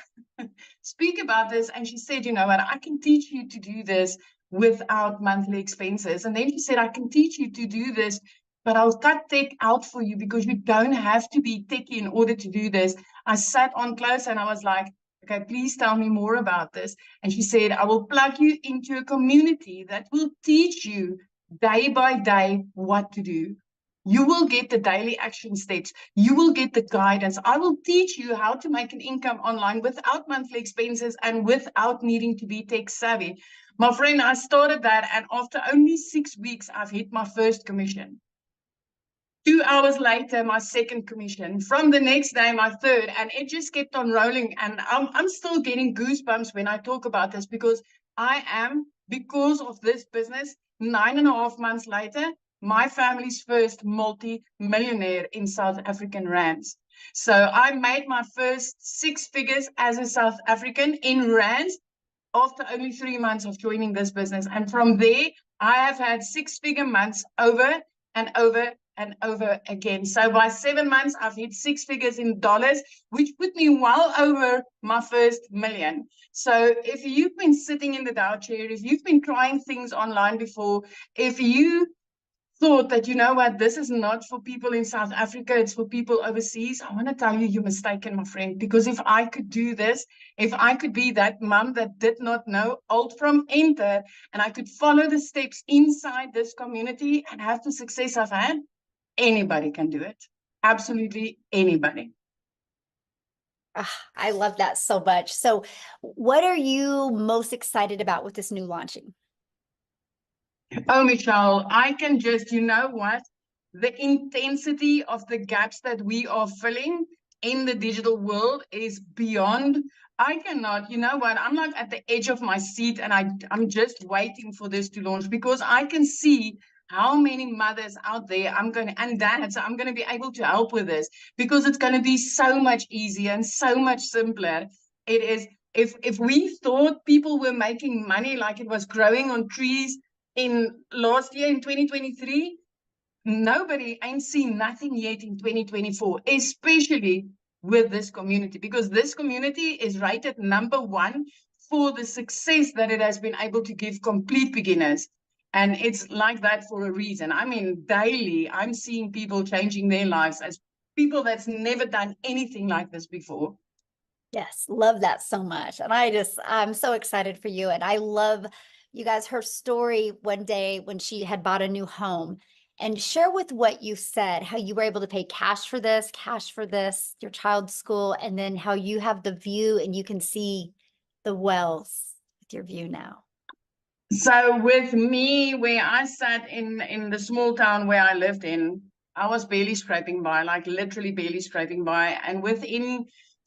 speak about this, and she said, you know what, I can teach you to do this without monthly expenses. And then she said, I can teach you to do this, but I'll cut tech out for you because you don't have to be techie in order to do this. I sat on close and I was like, okay, please tell me more about this. And she said, I will plug you into a community that will teach you day by day what to do. You will get the daily action steps. You will get the guidance. I will teach you how to make an income online without monthly expenses and without needing to be tech savvy. My friend, I started that, and after only 6 weeks, I've hit my first commission. 2 hours later, my second commission. From the next day, my third, and it just kept on rolling. And I'm still getting goosebumps when I talk about this, because I am, because of this business, 9.5 months later, my family's first multi-millionaire in South African rands. So I made my first 6 figures as a South African in rands after only 3 months of joining this business. And from there, I have had 6-figure months over and over and over again. So by 7 months, I've hit 6 figures in dollars, which put me well over my first million. So if you've been sitting in the Dow chair, if you've been trying things online before, if you thought that, you know what, this is not for people in South Africa, it's for people overseas, I want to tell you, you're mistaken, my friend. Because if I could do this, if I could be that mom that did not know alt from enter, and I could follow the steps inside this community and have the success I've had, anybody can do it. Absolutely anybody. I love that so much. So what are you most excited about with this new launching? Oh, Michelle, I can just, you know what? The intensity of the gaps that we are filling in the digital world is beyond. I cannot, you know what? I'm like at the edge of my seat, and I'm just waiting for this to launch, because I can see how many mothers out there and dads, I'm going to be able to help with this, because it's going to be so much easier and so much simpler. It is, if we thought people were making money like it was growing on trees in last year in 2023, nobody ain't seen nothing yet in 2024, especially with this community, because this community is rated #1 for the success that it has been able to give complete beginners. And it's like that for a reason. I mean, daily, I'm seeing people changing their lives as people that's never done anything like this before. Yes, love that so much. And I'm so excited for you. And I love, you guys, her story one day when she had bought a new home. And share with what you said, how you were able to pay cash for this, your child's school, and then how you have the view and you can see the wells with your view now. So with me, where I sat in the small town where I lived in, I was barely scraping by, like literally barely scraping by. And within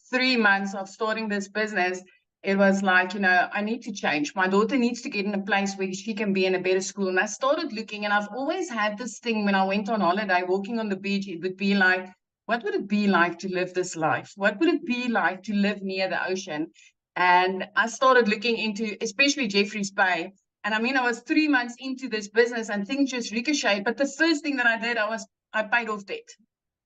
3 months of starting this business, it was like, you know, I need to change. My daughter needs to get in a place where she can be in a better school. And I started looking, and I've always had this thing when I went on holiday, walking on the beach, it would be like, what would it be like to live this life? What would it be like to live near the ocean? And I started looking into, especially Jeffreys Bay. And I mean, I was 3 months into this business and things just ricocheted. But the first thing that I did, I paid off debt.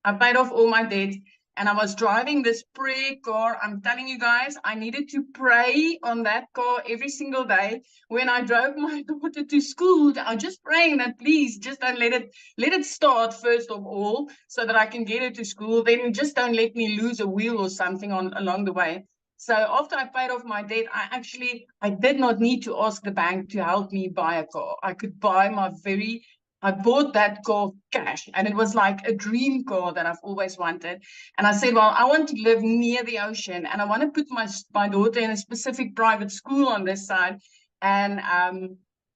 I paid off all my debt, and I was driving this prayer car. I'm telling you guys, I needed to pray on that car every single day. When I drove my daughter to school, I was just praying that please just don't let it start first of all, so that I can get her to school. Then just don't let me lose a wheel or something along the way. So after I paid off my debt, I did not need to ask the bank to help me buy a car. I bought that car cash, and it was like a dream car that I've always wanted. And I said, well, I want to live near the ocean, and I want to put my daughter in a specific private school on this side. And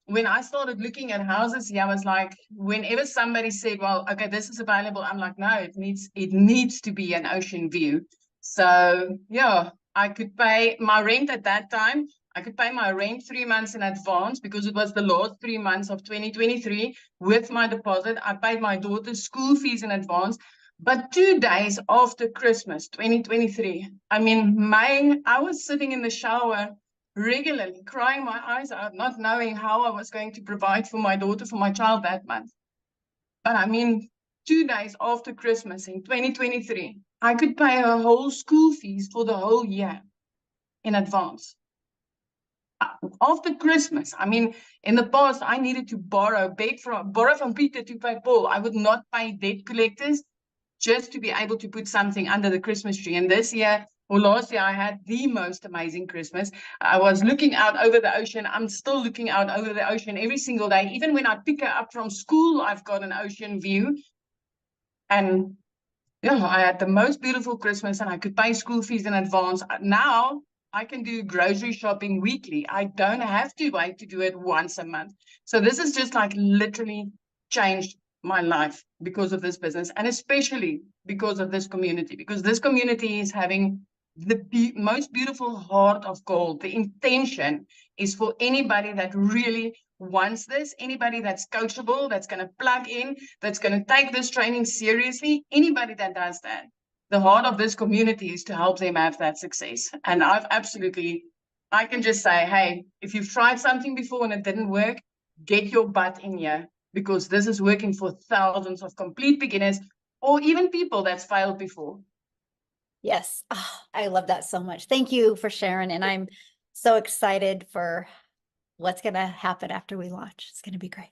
when I started looking at houses, I was like, whenever somebody said, well, okay, this is available, I'm like, no, it needs to be an ocean view. So yeah, I could pay my rent at that time. I could pay my rent 3 months in advance, because it was the last 3 months of 2023 with my deposit. I paid my daughter's school fees in advance. But 2 days after Christmas 2023, I mean, I was sitting in the shower regularly, crying my eyes out, not knowing how I was going to provide for my daughter, for my child that month. But I mean, 2 days after Christmas in 2023, I could pay her whole school fees for the whole year in advance. After Christmas, I mean, in the past, I needed to borrow from Peter to pay Paul. I would not pay debt collectors just to be able to put something under the Christmas tree. And this year, or last year, I had the most amazing Christmas. I was looking out over the ocean. I'm still looking out over the ocean every single day. Even when I pick her up from school, I've got an ocean view. And yeah, I had the most beautiful Christmas and I could pay school fees in advance. Now I can do grocery shopping weekly. I don't have to wait to do it once a month. So this has just like literally changed my life because of this business, and especially because of this community, because this community is having the most beautiful heart of gold. The intention is for anybody that really wants this, anybody that's coachable, that's going to plug in, that's going to take this training seriously, anybody that does that. The heart of this community is to help them have that success. And I can just say, hey, if you've tried something before and it didn't work, get your butt in here, because this is working for thousands of complete beginners or even people that's failed before. Yes. Oh, I love that so much. Thank you for sharing. And I'm so excited for what's going to happen after we launch. It's going to be great.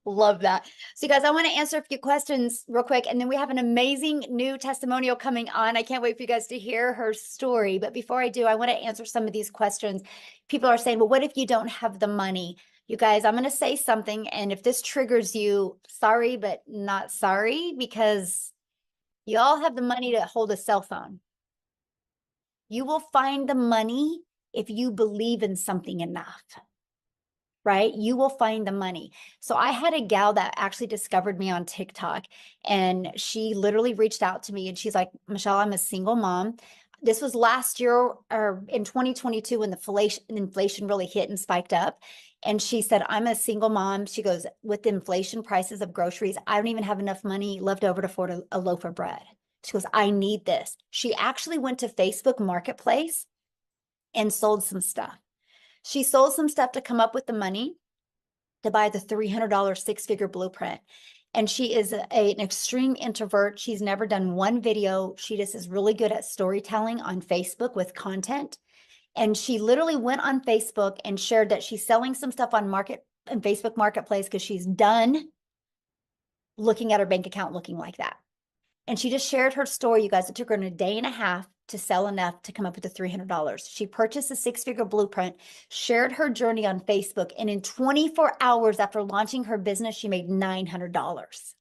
Love that. So you guys, I want to answer a few questions real quick, and then we have an amazing new testimonial coming on. I can't wait for you guys to hear her story. But before I do, I want to answer some of these questions. People are saying, well, what if you don't have the money? You guys, I'm going to say something, and if this triggers you, sorry, but not sorry, because you all have the money to hold a cell phone. You will find the money if you believe in something enough, right? You will find the money. So I had a gal that actually discovered me on TikTok, and she literally reached out to me and she's like, Michelle, I'm a single mom. This was last year or in 2022 when the inflation really hit and spiked up. And she said, I'm a single mom. She goes, with the inflation prices of groceries, I don't even have enough money left over to afford a loaf of bread. She goes, I need this. She actually went to Facebook Marketplace and sold some stuff. She sold some stuff to come up with the money to buy the $300 six-figure blueprint. And she is an extreme introvert. She's never done one video. She just is really good at storytelling on Facebook with content. And she literally went on Facebook and shared that she's selling some stuff on Facebook Marketplace because she's done looking at her bank account looking like that. And she just shared her story, you guys. It took her a day and a half to sell enough to come up with the $300. She purchased a six-figure blueprint, shared her journey on Facebook, and in 24 hours after launching her business, she made $900.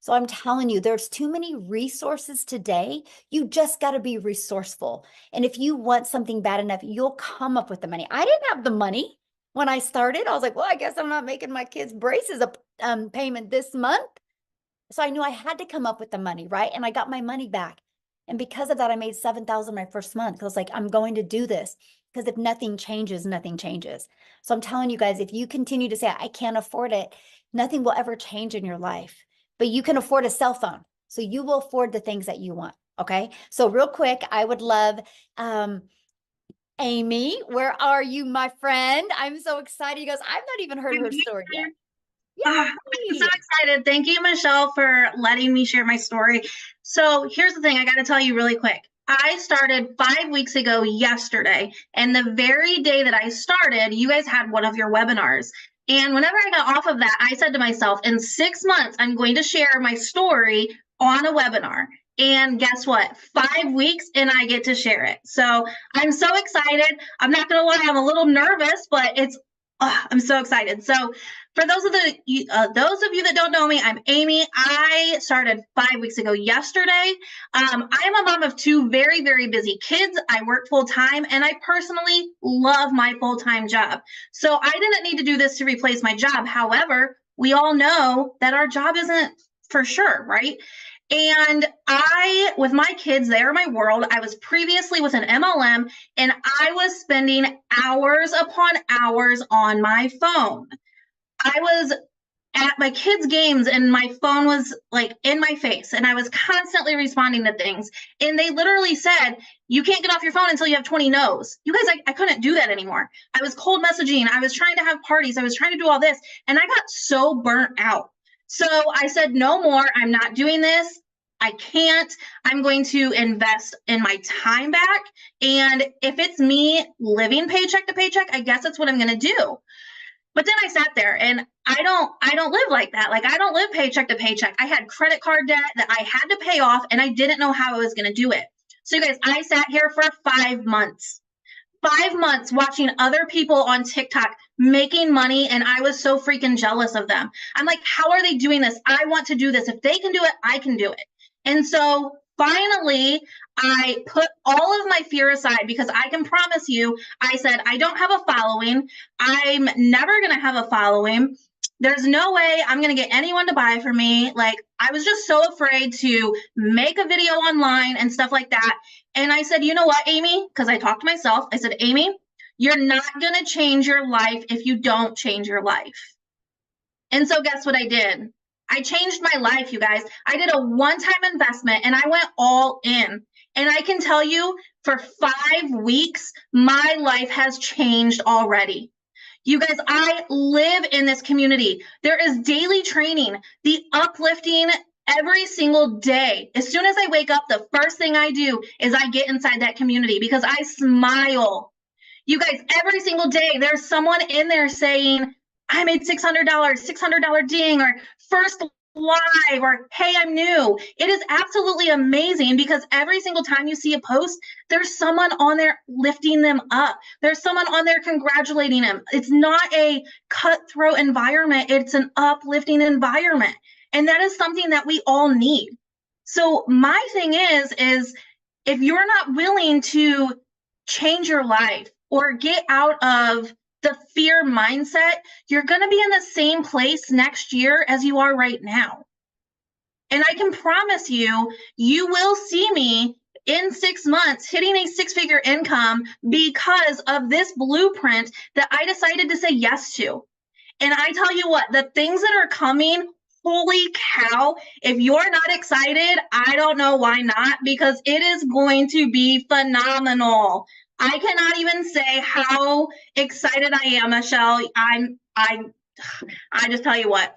So I'm telling you, there's too many resources today. You just got to be resourceful. And if you want something bad enough, you'll come up with the money. I didn't have the money when I started. I was like, well, I guess I'm not making my kids' braces a payment this month. So I knew I had to come up with the money, right? And I got my money back. And because of that, I made $7,000 my first month. I was like, I'm going to do this, because if nothing changes, nothing changes. So I'm telling you guys, if you continue to say, I can't afford it, nothing will ever change in your life. But you can afford a cell phone. So you will afford the things that you want. Okay. So real quick, I would love, Amy, where are you, my friend? I'm so excited. You guys, I've not even heard her story yet. I'm so excited. Thank you, Michelle, for letting me share my story. So here's the thing. I got to tell you really quick. I started 5 weeks ago yesterday, and the very day that I started, you guys had one of your webinars. And whenever I got off of that, I said to myself, in 6 months, I'm going to share my story on a webinar. And guess what? 5 weeks and I get to share it. So I'm so excited. I'm not going to lie, I'm a little nervous, but I'm so excited. So for those of you that don't know me, I'm Amy. I started 5 weeks ago yesterday. I am a mom of two very, very busy kids. I work full time, and I personally love my full-time job. So I didn't need to do this to replace my job. However, we all know that our job isn't for sure, right? And with my kids, they are my world. I was previously with an MLM, and I was spending hours upon hours on my phone. I was at my kids' games and my phone was like in my face, and I was constantly responding to things. And they literally said, you can't get off your phone until you have 20 no's. You guys, I couldn't do that anymore. I was cold messaging. I was trying to have parties. I was trying to do all this, and I got so burnt out. So I said, no more. I'm not doing this. I can't. I'm going to invest in my time back. And if it's me living paycheck to paycheck, I guess that's what I'm going to do. But then I sat there, and I don't live like that. Like, I don't live paycheck to paycheck. I had credit card debt that I had to pay off, and I didn't know how I was going to do it. So you guys, I sat here for 5 months. 5 months watching other people on TikTok making money, and I was so freaking jealous of them. I'm like, how are they doing this? I want to do this. If they can do it, I can do it. And so finally, I put all of my fear aside because I can promise you, I said, I don't have a following. I'm never going to have a following. There's no way I'm going to get anyone to buy from me. Like, I was just so afraid to make a video online and stuff like that. And I said, you know what, Amy? Because I talked to myself. I said, Amy, you're not going to change your life if you don't change your life. And so guess what I did? I changed my life, you guys. I did a one-time investment and I went all in. And I can tell you, for 5 weeks, my life has changed already. You guys, I live in this community. There is daily training, the uplifting every single day. As soon as I wake up, the first thing I do is I get inside that community because I smile. You guys, every single day, there's someone in there saying, I made $600, $600 ding, or first live, or hey, I'm new. It is absolutely amazing because every single time you see a post, there's someone on there lifting them up. There's someone on there congratulating them. It's not a cutthroat environment. It's an uplifting environment. And that is something that we all need. So my thing is if you're not willing to change your life or get out of the fear mindset, you're going to be in the same place next year as you are right now. And I can promise you, you will see me in 6 months hitting a 6-figure income because of this blueprint that I decided to say yes to. And I tell you what, the things that are coming, holy cow, if you're not excited, I don't know why not, because it is going to be phenomenal. I cannot even say how excited I am, Michelle. I just tell you what.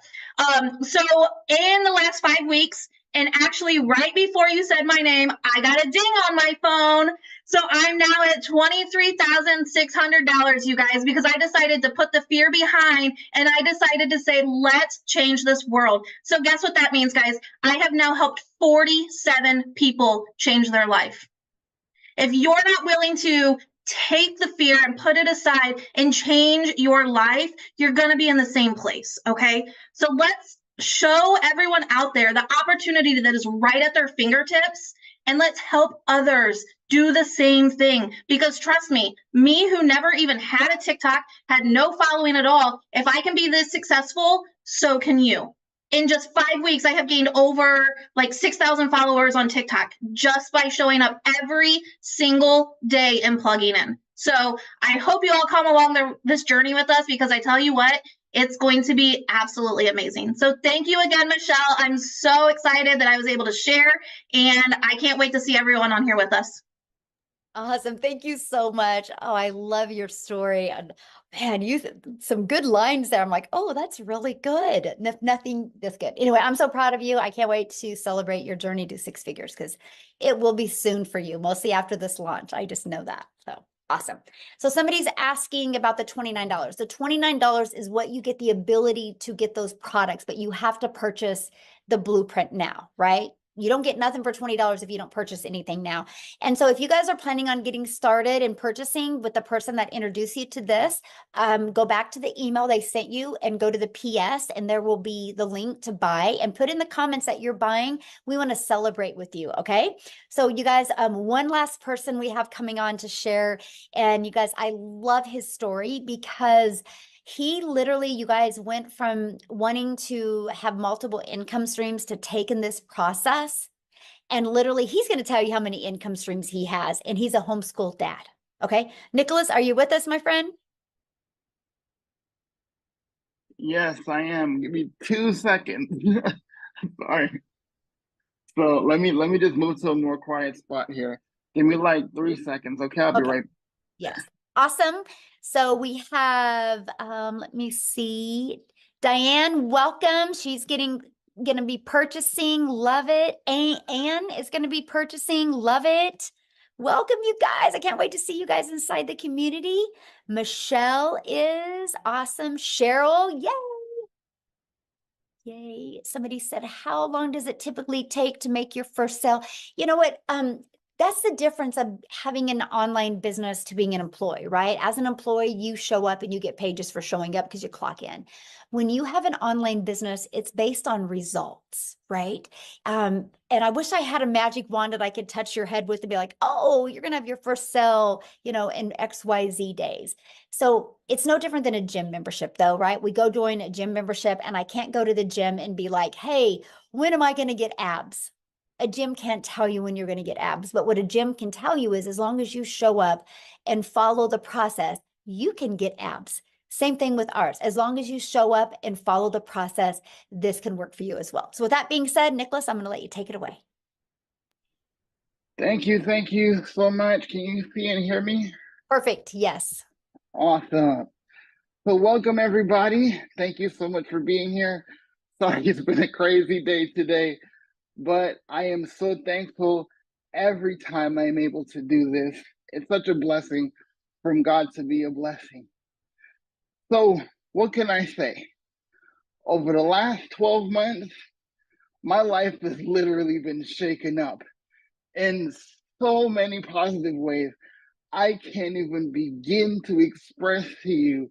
So in the last 5 weeks, and actually right before you said my name, I got a ding on my phone. So I'm now at $23,600, you guys, because I decided to put the fear behind and I decided to say, let's change this world. So guess what that means, guys? I have now helped 47 people change their life. If you're not willing to take the fear and put it aside and change your life, you're going to be in the same place. Okay. So let's show everyone out there the opportunity that is right at their fingertips, and let's help others do the same thing. Because trust me, who never even had a TikTok, had no following at all, if I can be this successful, so can you. In just 5 weeks, I have gained over like 6,000 followers on TikTok just by showing up every single day and plugging in. So I hope you all come along this journey with us, because I tell you what, it's going to be absolutely amazing. So thank you again, Michelle. I'm so excited that I was able to share, and I can't wait to see everyone on here with us. Awesome. Thank you so much. Oh, I love your story. And man, you some good lines there. I'm like, oh, that's really good. Nothing this good. Anyway, I'm so proud of you. I can't wait to celebrate your journey to 6 figures, because it will be soon for you, mostly after this launch. I just know that. So awesome. So somebody's asking about the $29. The $29 is what you get the ability to get those products, but you have to purchase the blueprint now, right? You don't get nothing for $20 if you don't purchase anything now. And so if you guys are planning on getting started and purchasing with the person that introduced you to this, go back to the email they sent you and go to the PS, and there will be the link to buy, and put in the comments that you're buying. We want to celebrate with you. Okay. So you guys, one last person we have coming on to share. And you guys, I love his story, because he literally, you guys, went from wanting to have multiple income streams to taking this process. And literally, he's going to tell you how many income streams he has. And he's a homeschool dad. Okay. Nicholas, are you with us, my friend? Yes, I am. Give me 2 seconds. Sorry. So let me just move to a more quiet spot here. Give me like 3 seconds. Okay, I'll be right. Yes. Awesome. So we have, let me see, Diane, welcome. She's going to be purchasing. Love it. Anne is going to be purchasing. Love it. Welcome, you guys. I can't wait to see you guys inside the community. Michelle is awesome. Cheryl, yay. Yay. Somebody said, how long does it typically take to make your first sale? You know what? That's the difference of having an online business to being an employee, right? As an employee, you show up and you get paid just for showing up because you clock in. When you have an online business, it's based on results, right? And I wish I had a magic wand that I could touch your head with and be like, oh, you're going to have your first sale, you know, in XYZ days. So it's no different than a gym membership though, right? We go join a gym membership and I can't go to the gym and be like, hey, when am I going to get abs? A gym can't tell you when you're going to get abs, but what a gym can tell you is as long as you show up and follow the process, you can get abs. Same thing with ours. As long as you show up and follow the process, this can work for you as well. So with that being said, Nicholas, I'm going to let you take it away. Thank you so much. Can you see and hear me? Perfect. Yes. Awesome. So welcome everybody. Thank you so much for being here. Sorry, it's been a crazy day today, but I am so thankful every time I'm able to do this. It's such a blessing from God to be a blessing. So what can I say? Over the last 12 months, my life has literally been shaken up in so many positive ways. I can't even begin to express to you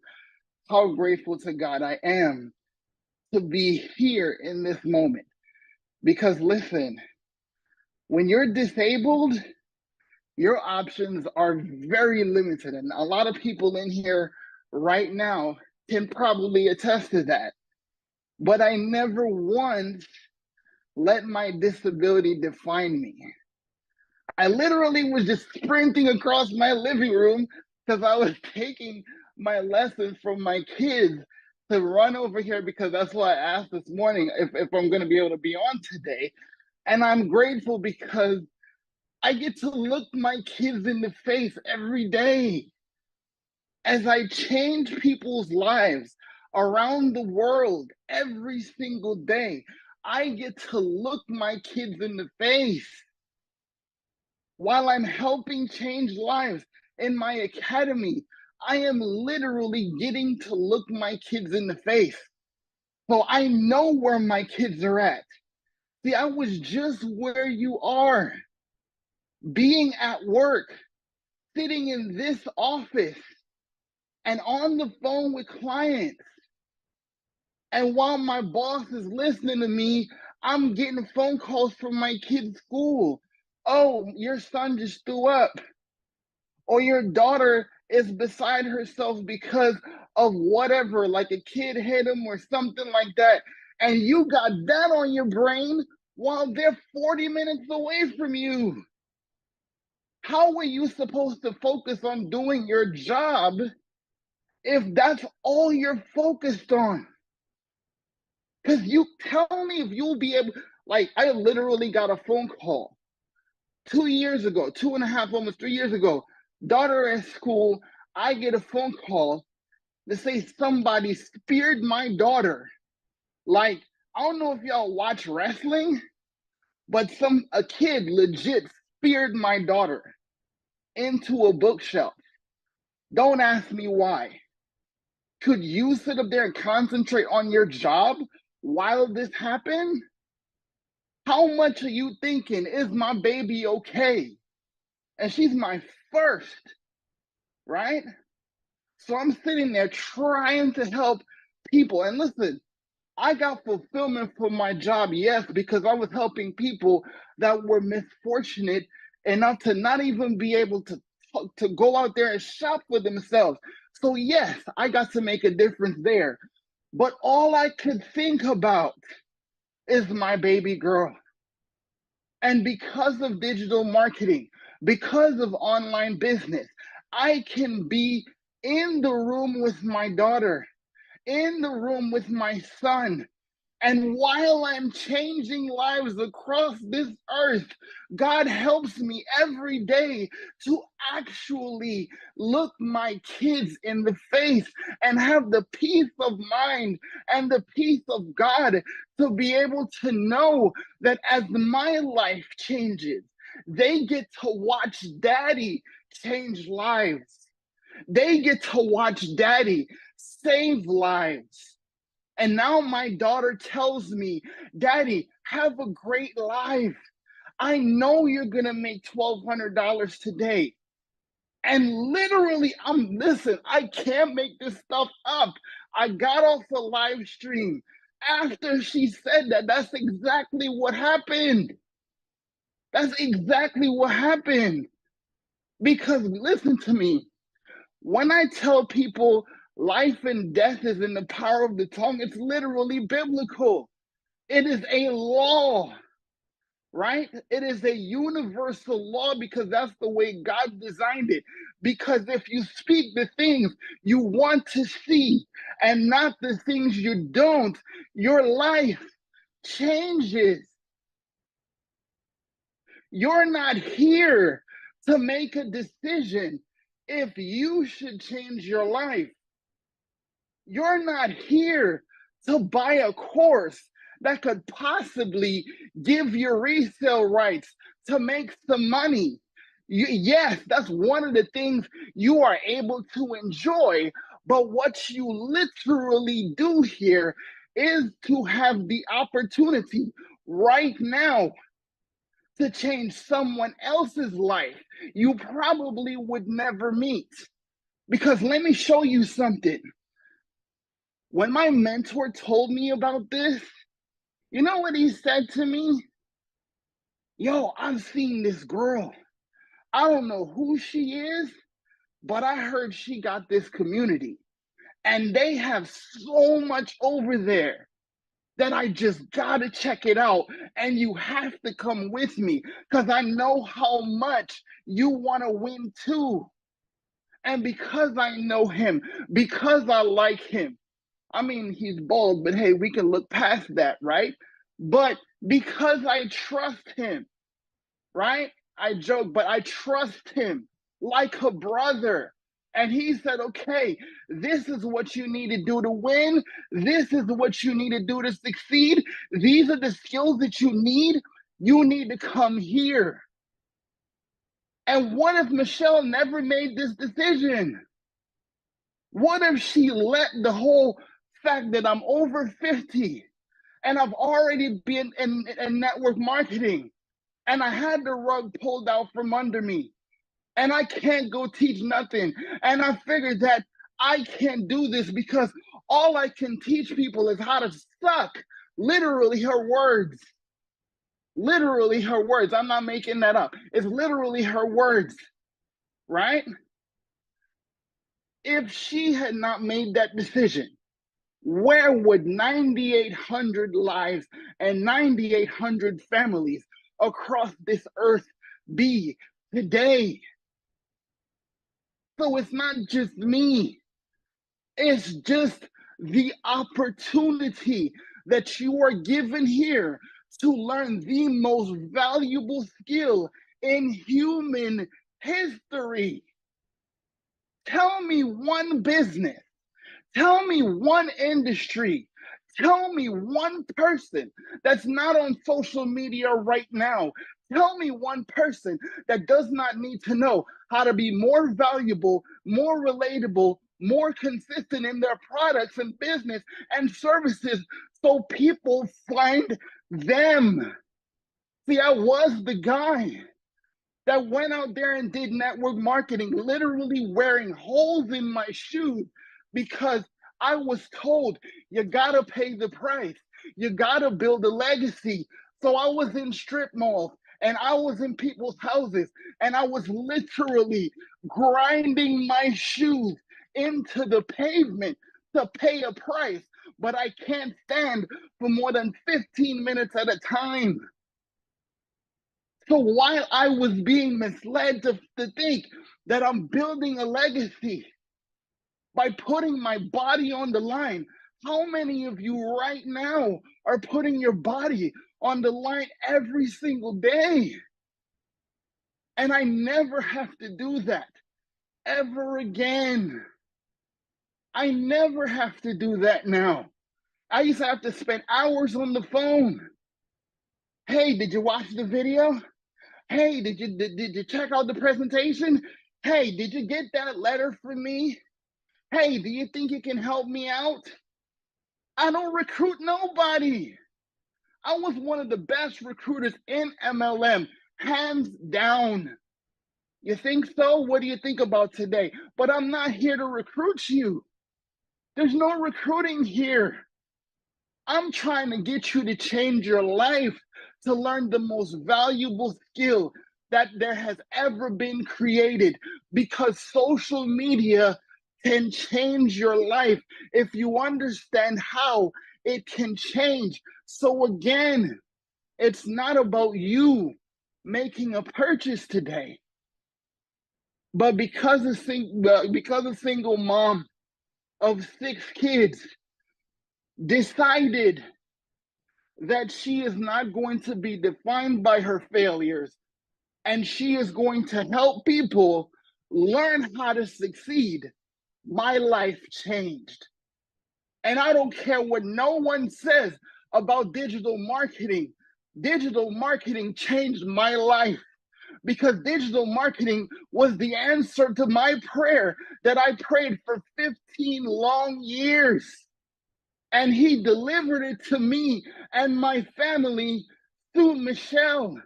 how grateful to God I am to be here in this moment. Because listen, when you're disabled, your options are very limited. And a lot of people in here right now can probably attest to that. But I never once let my disability define me. I literally was just sprinting across my living room because I was taking my lessons from my kids to run over here because that's why I asked this morning if I'm going to be able to be on today. And I'm grateful because I get to look my kids in the face every day as I change people's lives around the world every single day. I get to look my kids in the face while I'm helping change lives in my academy. I am literally getting to look my kids in the face. So I know where my kids are at. See, I was just where you are, being at work, sitting in this office and on the phone with clients. And while my boss is listening to me, I'm getting phone calls from my kid's school. Oh, your son just threw up. Or your daughter is beside herself because of whatever, like a kid hit him or something like that. And you got that on your brain while they're 40 minutes away from you. How are you supposed to focus on doing your job if that's all you're focused on? Because you tell me if you'll be able, like, I literally got a phone call 2 years ago, 2.5, almost 3 years ago, daughter at school, I get a phone call to say somebody speared my daughter. Like, I don't know if y'all watch wrestling, but a kid legit speared my daughter into a bookshelf. Don't ask me why. Could you sit up there and concentrate on your job while this happened? How much are you thinking, is my baby okay? And she's my first, right? So I'm sitting there trying to help people. And listen, I got fulfillment from my job, yes, because I was helping people that were misfortunate enough to not even be able to go out there and shop for themselves. So yes, I got to make a difference there. But all I could think about is my baby girl. And because of digital marketing, because of online business, I can be in the room with my daughter, in the room with my son. And while I'm changing lives across this earth, God helps me every day to actually look my kids in the face and have the peace of mind and the peace of God to be able to know that as my life changes, they get to watch daddy change lives. They get to watch daddy save lives. And now my daughter tells me, Daddy, have a great life. I know you're going to make $1,200 today. And literally, listen, I can't make this stuff up. I got off a live stream after she said that. That's exactly what happened. That's exactly what happened. Because listen to me, when I tell people life and death is in the power of the tongue, it's literally biblical. It is a law, right? It is a universal law because that's the way God designed it. Because if you speak the things you want to see and not the things you don't, your life changes. You're not here to make a decision if you should change your life. You're not here to buy a course that could possibly give you resale rights to make some money. Yes, that's one of the things you are able to enjoy, but what you literally do here is to have the opportunity right now to change someone else's life you probably would never meet. Because let me show you something. When my mentor told me about this, you know what he said to me? Yo, I've seen this girl. I don't know who she is, but I heard she got this community. And they have so much over there that I just gotta check it out. And you have to come with me because I know how much you wanna win too. And because I know him, because I like him, I mean, he's bald, but hey, we can look past that, right? But because I trust him, right? I joke, but I trust him like a brother. And he said, okay, this is what you need to do to win. This is what you need to do to succeed. These are the skills that you need. You need to come here. And what if Michelle never made this decision? What if she let the whole fact that I'm over 50 and I've already been in network marketing and I had the rug pulled out from under me and I can't go teach nothing. And I figured that I can't do this because all I can teach people is how to suck. Literally her words. Literally her words. I'm not making that up. It's literally her words, right? If she had not made that decision, where would 9,800 lives and 9,800 families across this earth be today? So it's not just me. It's just the opportunity that you are given here to learn the most valuable skill in human history. Tell me one business. Tell me one industry. Tell me one person that's not on social media right now. Tell me one person that does not need to know how to be more valuable, more relatable, more consistent in their products and business and services so people find them. See, I was the guy that went out there and did network marketing, literally wearing holes in my shoes because I was told you gotta pay the price. You gotta build a legacy. So I was in strip malls and I was in people's houses and I was literally grinding my shoes into the pavement to pay a price. But I can't stand for more than 15 minutes at a time. So while I was being misled to think that I'm building a legacy by putting my body on the line, how many of you right now are putting your body on the line every single day? And I never have to do that ever again. I never have to do that now. I used to have to spend hours on the phone. Hey, did you watch the video? Hey, did you check out the presentation? Hey, did you get that letter from me? Hey, do you think you can help me out? I don't recruit nobody. I was one of the best recruiters in MLM Hands down. You think so? What do you think about today? But I'm not here to recruit you. There's no recruiting here. I'm trying to get you to change your life, to learn the most valuable skill that there has ever been created, because social media can change your life if you understand how it can change. So again, it's not about you making a purchase today, but because a single mom of 6 kids decided that she is not going to be defined by her failures, and she is going to help people learn how to succeed, my life changed. And I don't care what no one says about digital marketing. Digital marketing changed my life, because digital marketing was the answer to my prayer that I prayed for 15 long years. And he delivered it to me and my family through Michelle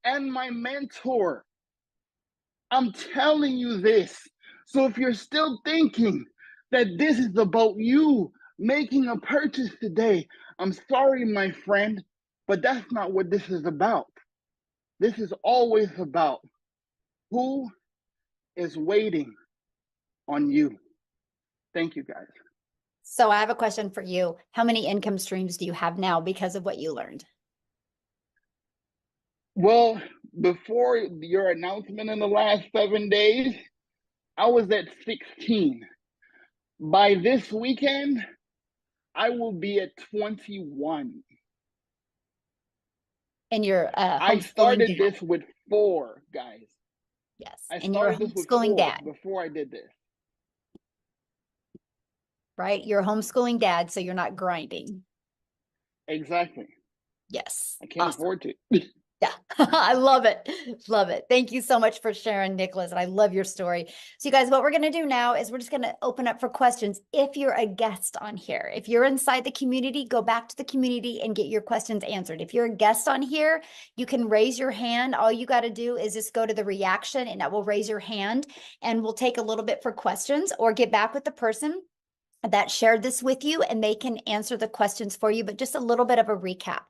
and my mentor. I'm telling you this. So if you're still thinking that this is about you making a purchase today, I'm sorry, my friend, but that's not what this is about. This is always about who is waiting on you. Thank you, guys. So I have a question for you. How many income streams do you have now because of what you learned? Well, before your announcement in the last 7 days, I was at 16. By this weekend, I will be at 21. And you're I homeschooling started dad. this with 4, guys. Yes. I And you're a started this with homeschooling 4 dad, before I did this. right? You're a homeschooling dad, so you're not grinding. Exactly. Yes. I can't Awesome. afford to. Yeah, I love it. Love it. Thank you so much for sharing, Nicholas. And I love your story. So you guys, what we're going to do now is we're just going to open up for questions. If you're a guest on here, if you're inside the community, go back to the community and get your questions answered. If you're a guest on here, you can raise your hand. All you got to do is just go to the reaction and that will raise your hand, and we'll take a little bit for questions, or get back with the person that shared this with you and they can answer the questions for you. But just a little bit of a recap.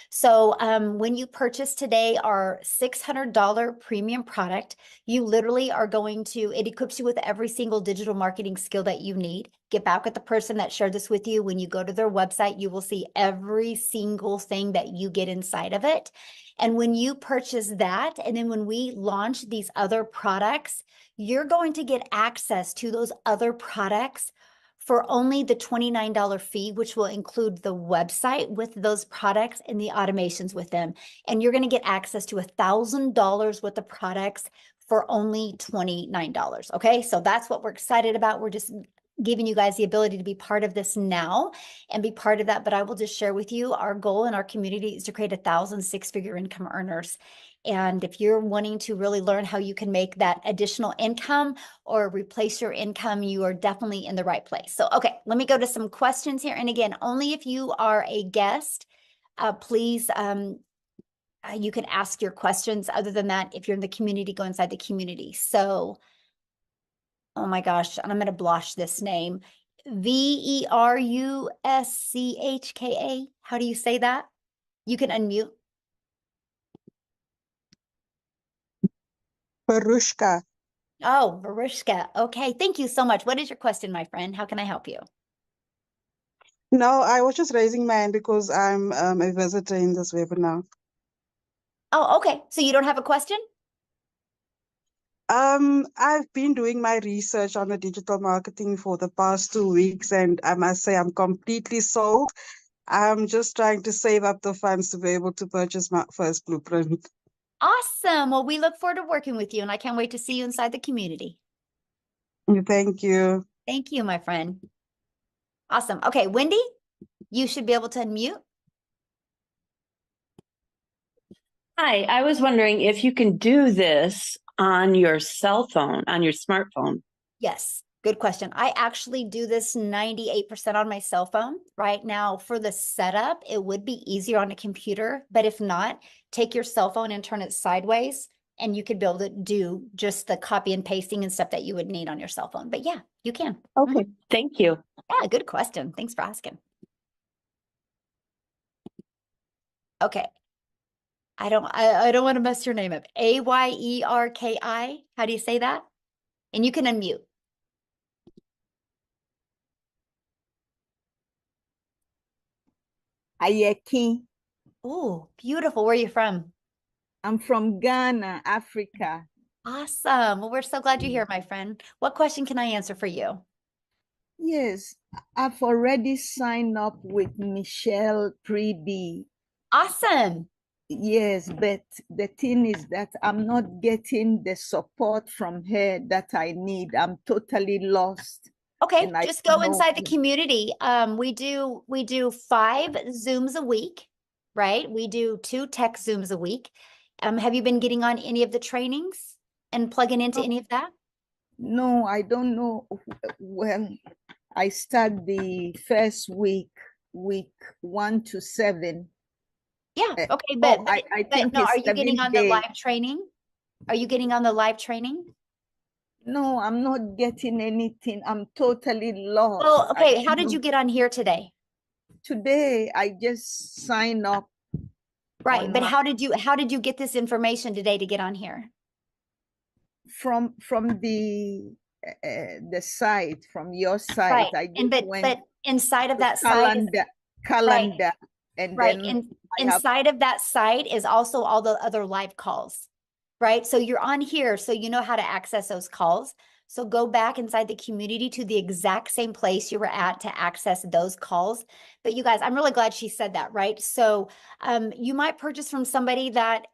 So when you purchase today our $600 premium product, you literally are going to, it equips you with every single digital marketing skill that you need. Get back with the person that shared this with you. When you go to their website, you will see every single thing that you get inside of it. And when you purchase that, and then when we launch these other products, you're going to get access to those other products for only the $29 fee, which will include the website with those products and the automations with them. And you're going to get access to $1,000 worth of products for only $29. Okay, so that's what we're excited about. We're just giving you guys the ability to be part of this now and be part of that. But I will just share with you, our goal in our community is to create 1,000 six-figure income earners. And if you're wanting to really learn how you can make that additional income or replace your income, you are definitely in the right place. So, okay, let me go to some questions here. And again, only if you are a guest, please, you can ask your questions. Other than that, if you're in the community, go inside the community. So, oh my gosh, and I'm going to blush this name. Veruschka. How do you say that? You can unmute. Barushka. Oh, Veruschka. Okay, thank you so much. What is your question, my friend? How can I help you? No, I was just raising my hand because I'm a visitor in this webinar. Oh, okay. So you don't have a question? I've been doing my research on the digital marketing for the past 2 weeks, and I must say I'm completely sold. I'm just trying to save up the funds to be able to purchase my first blueprint. Awesome. Well, we look forward to working with you, and I can't wait to see you inside the community. Thank you. Thank you, my friend. Awesome. Okay, Wendy, you should be able to unmute. Hi, I was wondering if you can do this on your cell phone, on your smartphone. Yes. Good question. I actually do this 98% on my cell phone right now. For the setup, it would be easier on a computer, but if not, take your cell phone and turn it sideways and you could be able to do just the copy and pasting and stuff that you would need on your cell phone. But yeah, you can. Okay, thank you. Yeah, good question. Thanks for asking. Okay. I don't want to mess your name up. Ayerki. How do you say that? And you can unmute. Ayeki. Oh, beautiful. Where are you from? I'm from Ghana, Africa. Awesome. Well, we're so glad you're here, my friend. What question can I answer for you? Yes, I've already signed up with Michelle Preby. Awesome. Yes, but the thing is that I'm not getting the support from her that I need. I'm totally lost. Okay, And I just go don't know. inside the community. We do 5 Zooms a week, right? We do 2 tech Zooms a week. Have you been getting on any of the trainings and plugging into any of that? No, I don't know. Well, I start the first week 1 to 7. Yeah, okay, but I think no, it's are you getting 7 on the days. live training? Are you getting on the live training? No, I'm not getting anything. I'm totally lost. Well, okay, how did you get on here today? Today, I just signed up. Right, but how did you get this information today to get on here? From the site, from your site. Right, I and just but inside of that calendar, site, calendar, and right, then and inside of that site is also all the other live calls, right? So you're on here, so you know how to access those calls. So go back inside the community to the exact same place you were at to access those calls. But you guys, I'm really glad she said that, right? So you might purchase from somebody that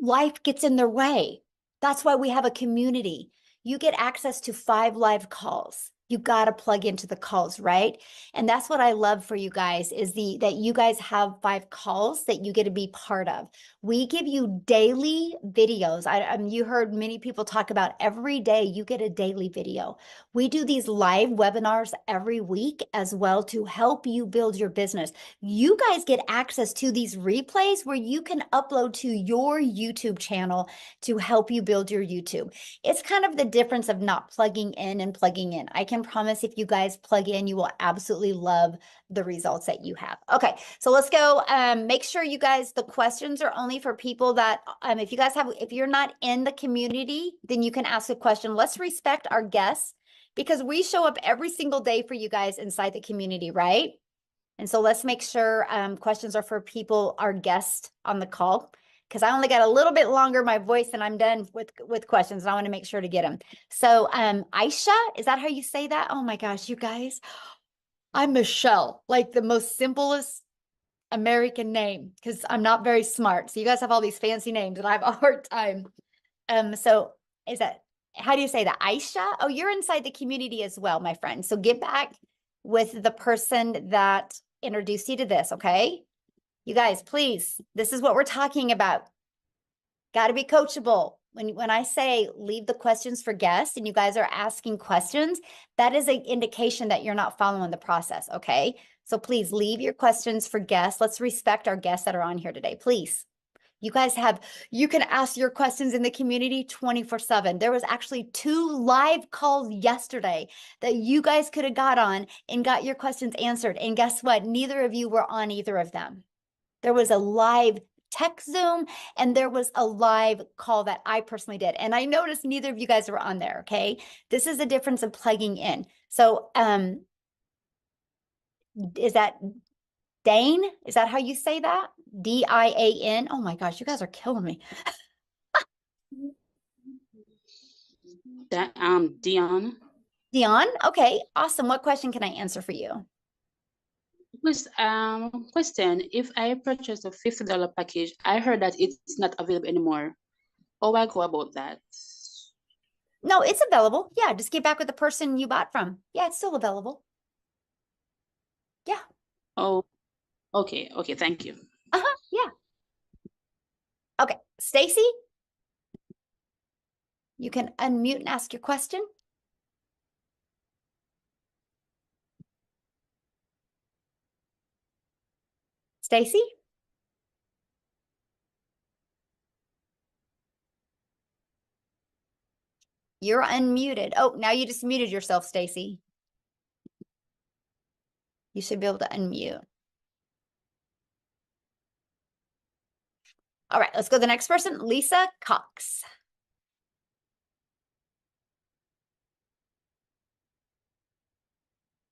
life gets in their way. That's why we have a community. You get access to 5 live calls. You got to plug into the calls, right? And that's what I love for you guys is that you guys have 5 calls that you get to be part of. We give you daily videos. You heard many people talk about every day you get a daily video. We do these live webinars every week as well to help you build your business. You guys get access to these replays where you can upload to your YouTube channel to help you build your YouTube. It's kind of the difference of not plugging in and plugging in. I can promise if you guys plug in, you will absolutely love the results that you have. Okay, so let's go. Make sure you guys, the questions are only for people that, if you're not in the community, then you can ask a question. Let's respect our guests because we show up every single day for you guys inside the community, right? And so let's make sure questions are for people, our guests on the call, because I only got a little bit longer my voice and I'm done with questions. And I want to make sure to get them. So Aisha, is that how you say that? Oh my gosh, you guys, I'm Michelle, like the most simplest American name because I'm not very smart. So you guys have all these fancy names and I have a hard time. So how do you say that? Aisha? Oh, you're inside the community as well, my friend. So get back with the person that introduced you to this, okay? You guys, please, this is what we're talking about. Got to be coachable. When I say leave the questions for guests and you guys are asking questions, that is an indication that you're not following the process, okay? So please leave your questions for guests. Let's respect our guests that are on here today, please. You guys you can ask your questions in the community 24/7. There was actually 2 live calls yesterday that you guys could have got on and got your questions answered. And guess what? Neither of you were on either of them. There was a live tech Zoom and there was a live call that I personally did. And I noticed neither of you guys were on there, okay? This is the difference of plugging in. So is that Dane? Is that how you say that? D-I-A-N? Oh my gosh, you guys are killing me. Dion. Dion? Okay, awesome. What question can I answer for you? Question, if I purchase a $50 package, I heard that it's not available anymore. How do I go about that? No, it's available. Yeah, just get back with the person you bought from. Yeah, it's still available. Yeah. Oh, okay. Okay, thank you. Yeah. Okay, Stacy? You can unmute and ask your question. Stacy? You're unmuted. Oh, now you just muted yourself, Stacy. You should be able to unmute. All right, let's go to the next person, Lisa Cox.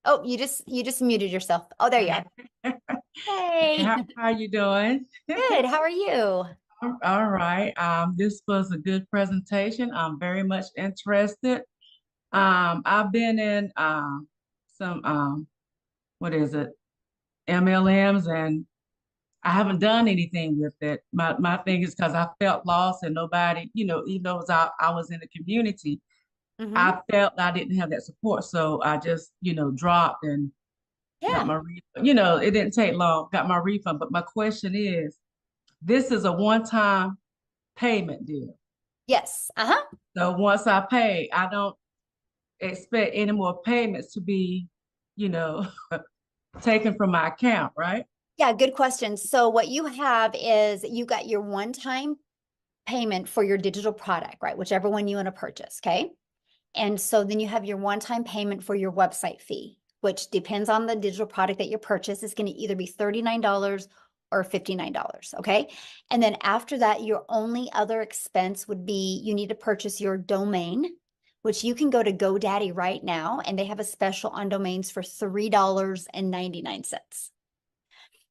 Oh, you just muted yourself. Oh, there you are. Hey. How you doing? Good. How are you? All right. This was a good presentation. I'm very much interested. I've been in some what is it? MLMs, and I haven't done anything with it. My thing is because I felt lost and nobody, even though I was in the community, I felt I didn't have that support. So I just, dropped and got my refund. It didn't take long, got my refund. But my question is, this is a one-time payment deal. Yes. So once I pay, I don't expect any more payments to be, taken from my account, right? Yeah, good question. So what you have is you got your one-time payment for your digital product, right? Whichever one you want to purchase, okay? And so then you have your one-time payment for your website fee, which depends on the digital product that you purchase. It's going to either be $39 or $59, okay? And then after that, your only other expense would be you need to purchase your domain, which you can go to GoDaddy right now, and they have a special on domains for $3.99.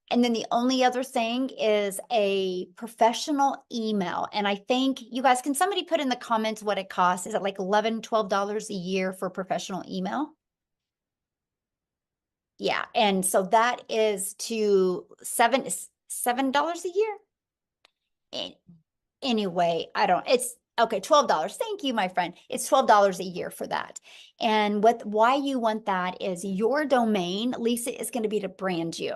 And then the only other thing is a professional email. And I think you guys, can somebody put in the comments what it costs? Is it like $11, $12 a year for professional email? Yeah. And so that is to $7 a year. Anyway, it's okay, $12. Thank you, my friend. It's $12 a year for that. And why you want that is your domain, Lisa, is going to be to brand you.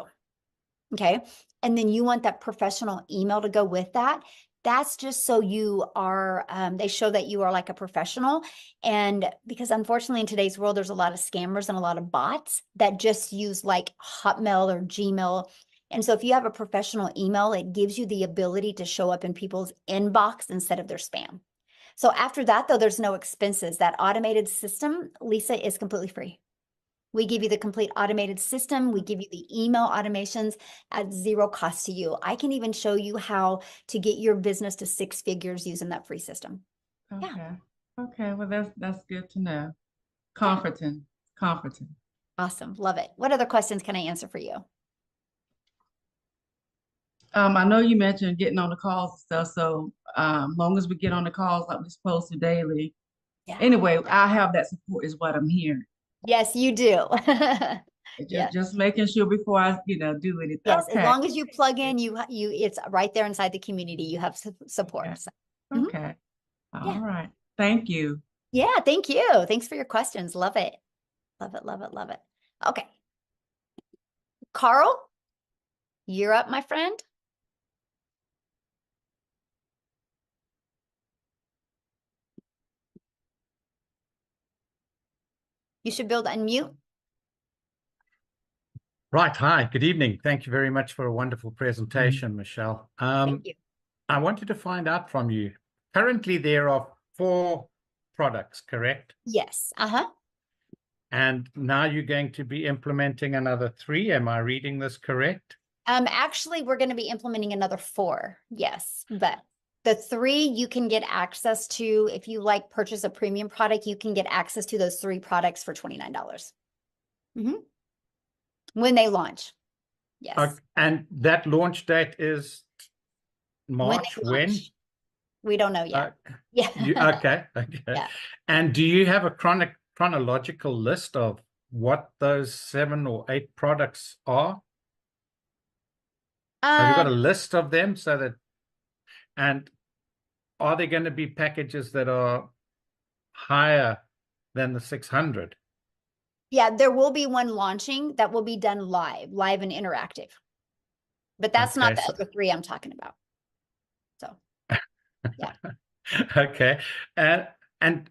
Okay. And then you want that professional email to go with that. That's just so you are, they show that you are like a professional. And because unfortunately in today's world, there's a lot of scammers and a lot of bots that just use like Hotmail or Gmail. And so if you have a professional email, it gives you the ability to show up in people's inbox instead of their spam. So after that, though, there's no expenses. That automated system, Lisa, is completely free. We give you the complete automated system. We give you the email automations at zero cost to you. I can even show you how to get your business to 6 figures using that free system. Okay. Yeah. Okay. Well, that's good to know. Comforting. Awesome. Love it. What other questions can I answer for you? I know you mentioned getting on the calls and stuff. So long as we get on the calls like we're supposed to daily. Yeah. Anyway, I have that support is what I'm hearing. Yes, you do. Just making sure before I, do anything. Yes, Okay. as long as you plug in, it's right there inside the community. You have support. Okay. So, Okay. All right. Thank you. Yeah, thank you. Thanks for your questions. Love it. Love it, love it, love it. Okay. Carl, you're up, my friend. You should be able to unmute. Mm-hmm. Right. Hi. Good evening. Thank you very much for a wonderful presentation, Michelle. Thank you. I wanted to find out from you. Currently, there are 4 products, correct? Yes. And now you're going to be implementing another 3. Am I reading this correct? Actually, we're going to be implementing another 4. Yes, but the 3 you can get access to. If you purchase a premium product, you can get access to those 3 products for $29. When they launch. Yes. And that launch date is March when? We don't know yet. Yeah. Okay. Yeah. And do you have a chronological list of what those 7 or 8 products are? Have you got a list of them and are there going to be packages that are higher than the 600? Yeah, there will be one launching that will be done live and interactive. But that's not the other 3 I'm talking about. So, yeah. Okay. And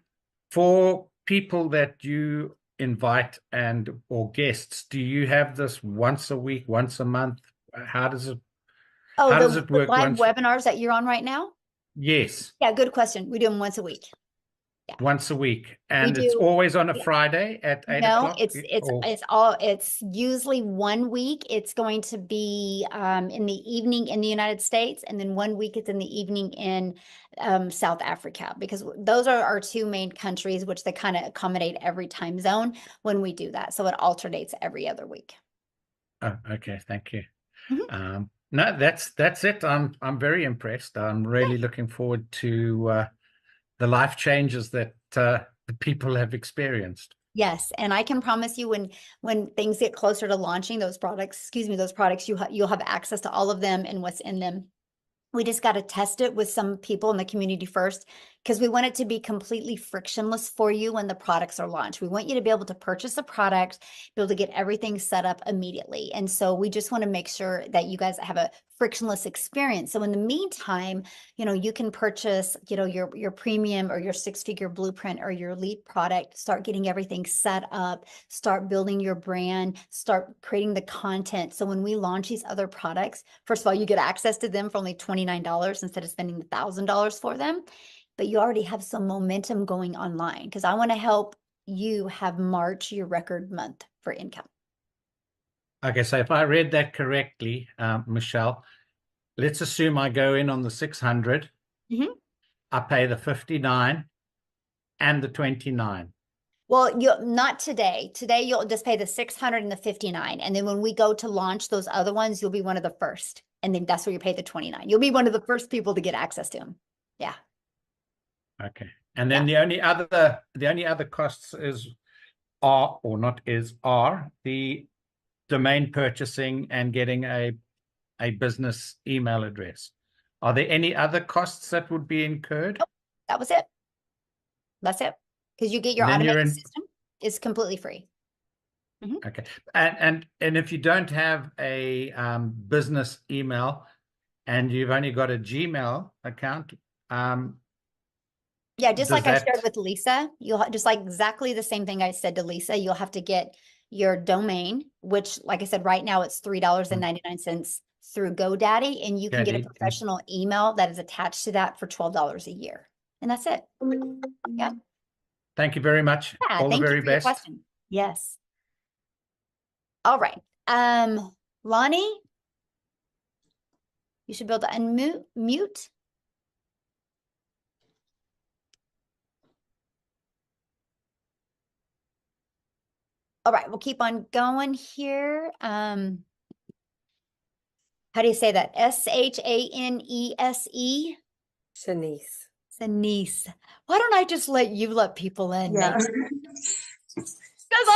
for people that you invite or guests, do you have this once a week, once a month? how does it Oh, how does the it work live once? webinars that you're on right now? Yes, Yeah, good question. We do them once a week. once a week, We and it's do. always on a Yeah. Friday at 8 No, o'clock. it's usually 1 week. It's going to be in the evening in the United States, and then 1 week it's in the evening in South Africa, because those are our two main countries, which they kind of accommodate every time zone when we do that. So it alternates every other week. Oh, okay, thank you. Mhm. No, that's it. I'm very impressed. I'm really looking forward to the life changes that the people have experienced. Yes, and I can promise you when things get closer to launching those products, you'll have access to all of them and what's in them. We just got to test it with some people in the community first, because we want it to be completely frictionless for you when the products are launched. We want you to be able to purchase a product, be able to get everything set up immediately. And so we just want to make sure that you guys have a frictionless experience. So in the meantime, you can purchase, your premium or your six-figure blueprint or your elite product, start getting everything set up, start building your brand, start creating the content. So when we launch these other products, first of all, you get access to them for only $29 instead of spending $1,000 for them. But you already have some momentum going online, because I want to help you have March your record month for income. Okay, so if I read that correctly, Michelle, let's assume I go in on the 600. I pay the 59 and the 29. Well, not today. Today you'll just pay the 600 and the 59. And then when we go to launch those other ones, you'll be one of the first. And then that's where you pay the 29. You'll be one of the first people to get access to them. Yeah. Okay. And then the only other costs are the domain purchasing and getting a business email address. Are there any other costs that would be incurred? Nope, that was it. That's it. Because you get your automated system. It's completely free. Okay. And if you don't have a business email and you've only got a Gmail account, yeah, just like I shared with Lisa, you'll just like exactly the same thing I said to Lisa. You'll have to get your domain, which, like I said, right now it's $3.99 through GoDaddy, and you can get a professional email that is attached to that for $12 a year, and that's it. Yeah. Thank you very much. Yeah, All the very thank you for your best. question. Yes. All right. Lonnie, you should be able to unmute. All right, we'll keep on going here. How do you say that? Shanese? Shanice. Shanice. Why don't I just let you let people in? Yeah. Because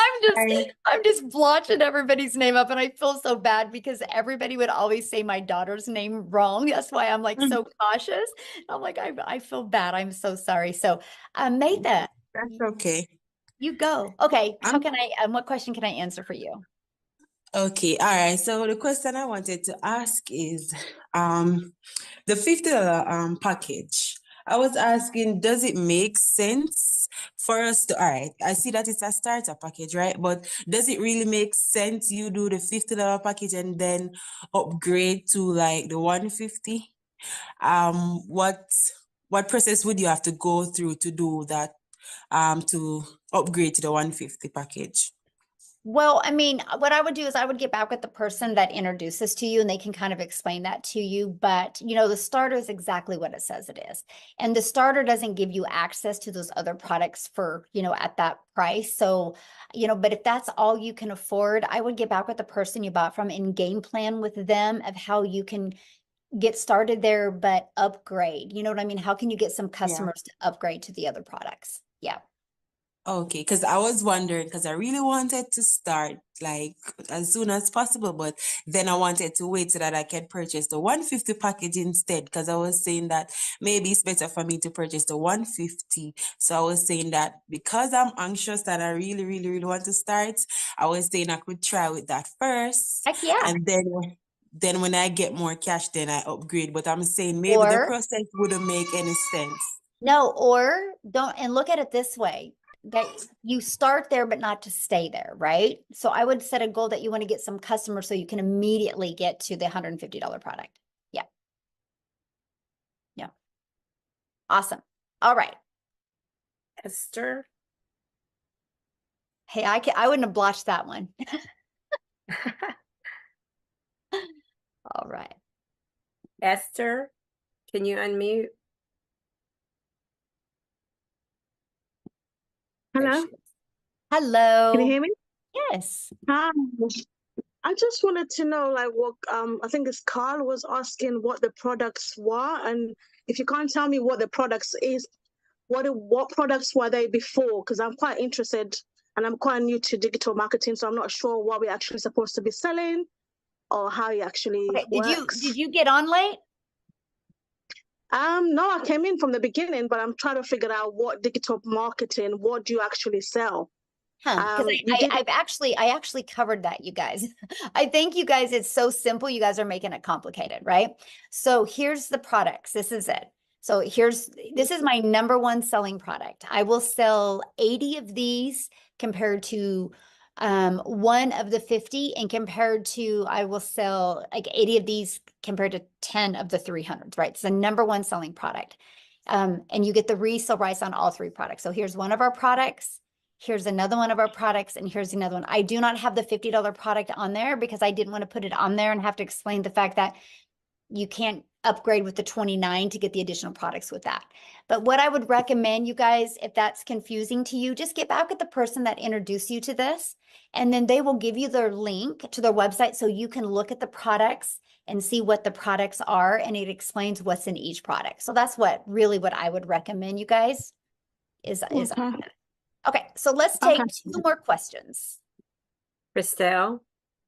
I'm just blotching everybody's name up, and I feel so bad because everybody would always say my daughter's name wrong. That's why I'm like so cautious. I'm like, I feel bad. I'm so sorry. So Maytha. That's okay. You go. Okay. How can I, what question can I answer for you? Okay, all right. So the question I wanted to ask is the $50 package. I was asking, does it make sense for us to, all right, I see that it's a starter package, right? But does it really make sense you do the $50 package and then upgrade to like the 150? What process would you have to go through to do that, to upgrade to the 150 package? Well, I mean, what I would do is I would get back with the person that introduces to you, and they can kind of explain that to you. But, the starter is exactly what it says it is. And the starter doesn't give you access to those other products for, at that price. So, but if that's all you can afford, I would get back with the person you bought from and game plan with them of how you can get started there, but upgrade. You know what I mean? How can you get some customers to upgrade to the other products? Yeah. Okay, because I was wondering, because I really wanted to start like as soon as possible, but then I wanted to wait so that I can purchase the 150 package instead, because I was saying that maybe it's better for me to purchase the 150. So I was saying that because I'm anxious that I really, really, really want to start, I was saying I could try with that first. Heck yeah. And then when I get more cash, then I upgrade. But I'm saying maybe the process wouldn't make any sense. No, or don't, and look at it this way. Okay, you start there, but not to stay there, right? So I would set a goal that you want to get some customers so you can immediately get to the $150 product. Yeah. Yeah. Awesome. All right. Esther. Hey, I wouldn't have blotched that one. All right. Esther, can you unmute? Hello? Hello. Can you hear me? Yes. Hi. I just wanted to know, like, what I think it's Carl was asking what the products were, and if you can't tell me what the products is, what products were they before? Because I'm quite interested, and I'm quite new to digital marketing, so I'm not sure what we're actually supposed to be selling or how it actually works. Did you get on late? No, I came in from the beginning, but I'm trying to figure out what digital marketing, what do you actually sell? Because I actually covered that, you guys. I think you guys, it's so simple. You guys are making it complicated, right? So here's the products. This is it. So this is my #1 selling product. I will sell 80 of these compared to one of the 50, and compared to, I will sell like 80 of these compared to 10 of the 300s, right? It's the #1 selling product. And you get the resale rights on all 3 products. So here's one of our products. Here's another one of our products, and here's another one. I do not have the $50 product on there because I didn't want to put it on there and have to explain the fact that you can't upgrade with the 29 to get the additional products with that. But what I would recommend, you guys, if that's confusing to you, just get back with the person that introduced you to this, and then they will give you their link to their website so you can look at the products and see what the products are, and it explains what's in each product. So that's what I would recommend, you guys, is okay, so let's take 2 more questions. Christelle.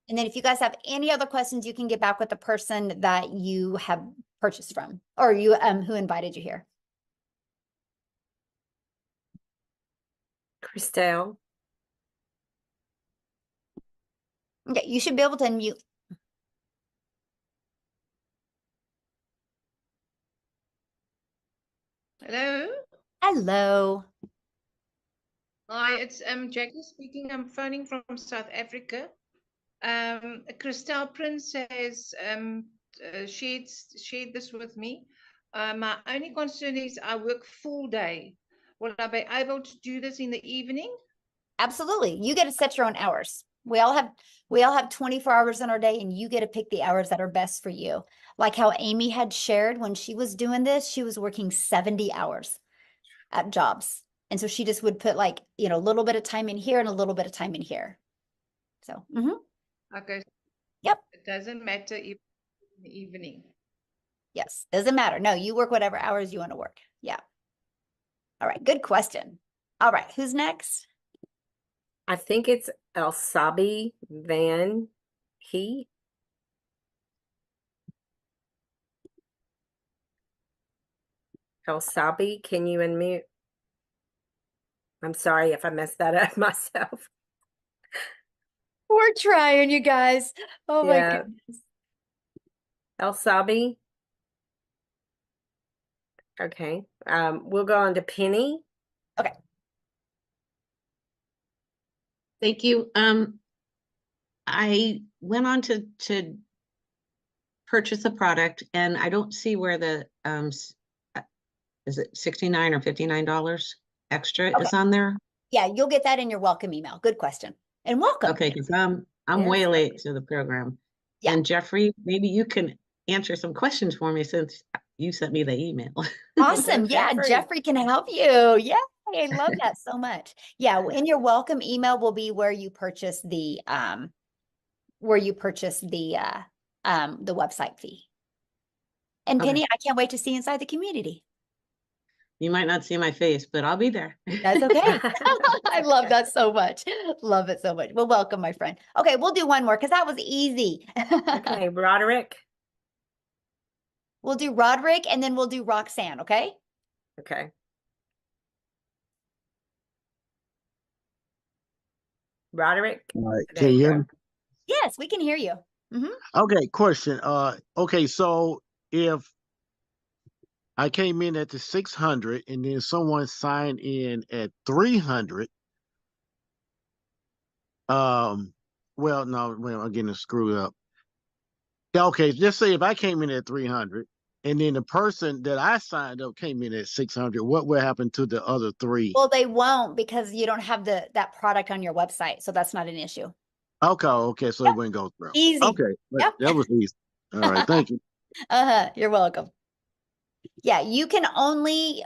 And then if you guys have any other questions, you can get back with the person that you have purchased from, or you who invited you here. Christelle. Okay, you should be able to unmute. Hello. Hello. Hi, it's Jackie speaking. I'm phoning from South Africa. Christelle Prince has shared this with me. My only concern is I work full day. Will I be able to do this in the evening? Absolutely. You get to set your own hours. We all have 24 hours in our day, and you get to pick the hours that are best for you. Like how Amy had shared when she was doing this, she was working 70 hours at jobs. And so she just would put like, a little bit of time in here and a little bit of time in here. So, Okay. Yep. It doesn't matter if in the evening. Yes, doesn't matter. No, you work whatever hours you want to work. Yeah. All right, good question. All right, who's next? I think it's Elsabi Van He. Elsabi, can you unmute? I'm sorry if I messed that up myself. We're trying, you guys. Oh my goodness. Elsabi. Okay. We'll go on to Penny. Okay. Thank you. I went on to purchase a product, and I don't see where the is it $69 or $59 extra is on there? Yeah, you'll get that in your welcome email. Good question. And welcome. Okay, because I'm way late to the program. Yeah. And Jeffrey, maybe you can answer some questions for me since you sent me the email. Awesome. Yeah, Jeffrey can help you. Yeah, I love that so much. Yeah, in your welcome email will be where you purchase the website fee. And Penny, I can't wait to see you inside the community. You might not see my face, but I'll be there. That's okay. I love that so much. Love it so much. Well, welcome, my friend. Okay, we'll do one more because that was easy. Okay, Roderick. We'll do Roderick, and then we'll do Roxanne, okay? Okay. Roderick. All right. Can you hear me? Yes, we can hear you. Okay, question. Okay, so if I came in at the 600 and then someone signed in at 300. Well, no, well, I'm getting screwed up. Yeah, okay, just say if I came in at 300 and then the person that I signed up came in at 600, what will happen to the other three? Well, they won't because you don't have that product on your website. So that's not an issue. Okay, so it wouldn't go through. Easy. Okay, Yep. that was easy. All right, thank you. You're welcome. Yeah, you can only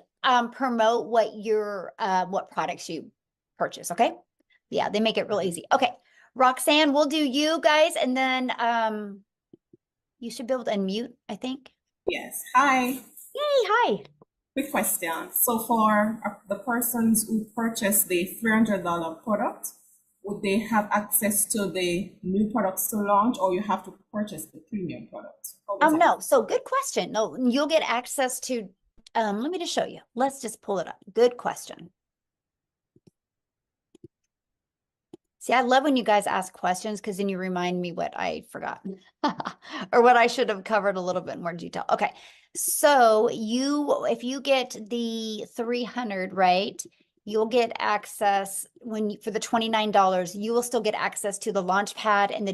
promote what products you purchase, okay? Yeah, they make it real easy. Okay, Roxanne, we'll do you guys, and then you should be able to unmute, I think. Yes. Hi. Yay, hi. Quick question. So for the persons who purchase the $300 product, would they have access to the new products to launch, or you have to purchase the premium product? No. So good question. No, you'll get access to, let me just show you. Let's just pull it up. Good question. See, I love when you guys ask questions because then you remind me what I forgot or what I should have covered a little bit more detail. Okay. So if you get the 300, right, you'll get access for the $29, you will still get access to the Launchpad and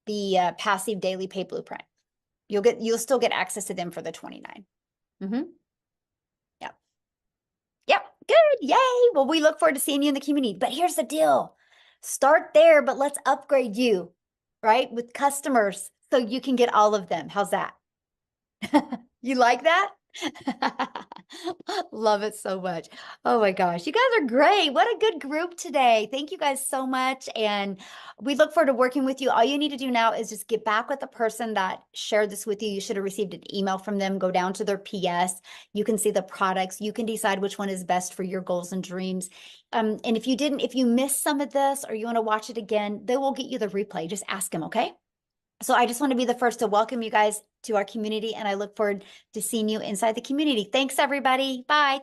the passive daily pay blueprint. You'll still get access to them for the 29. Yep. Good. Yay. Well, we look forward to seeing you in the community. But here's the deal. Start there, but let's upgrade you, right? With customers so you can get all of them. How's that? You like that? Love it so much. Oh my gosh. You guys are great. What a good group today. Thank you guys so much. And we look forward to working with you. All you need to do now is just get back with the person that shared this with you. You should have received an email from them. Go down to their PS. You can see the products. You can decide which one is best for your goals and dreams. And if you missed some of this or you want to watch it again, they will get you the replay. Just ask them, okay? So I just want to be the first to welcome you guys to our community, and I look forward to seeing you inside the community. Thanks, everybody. Bye.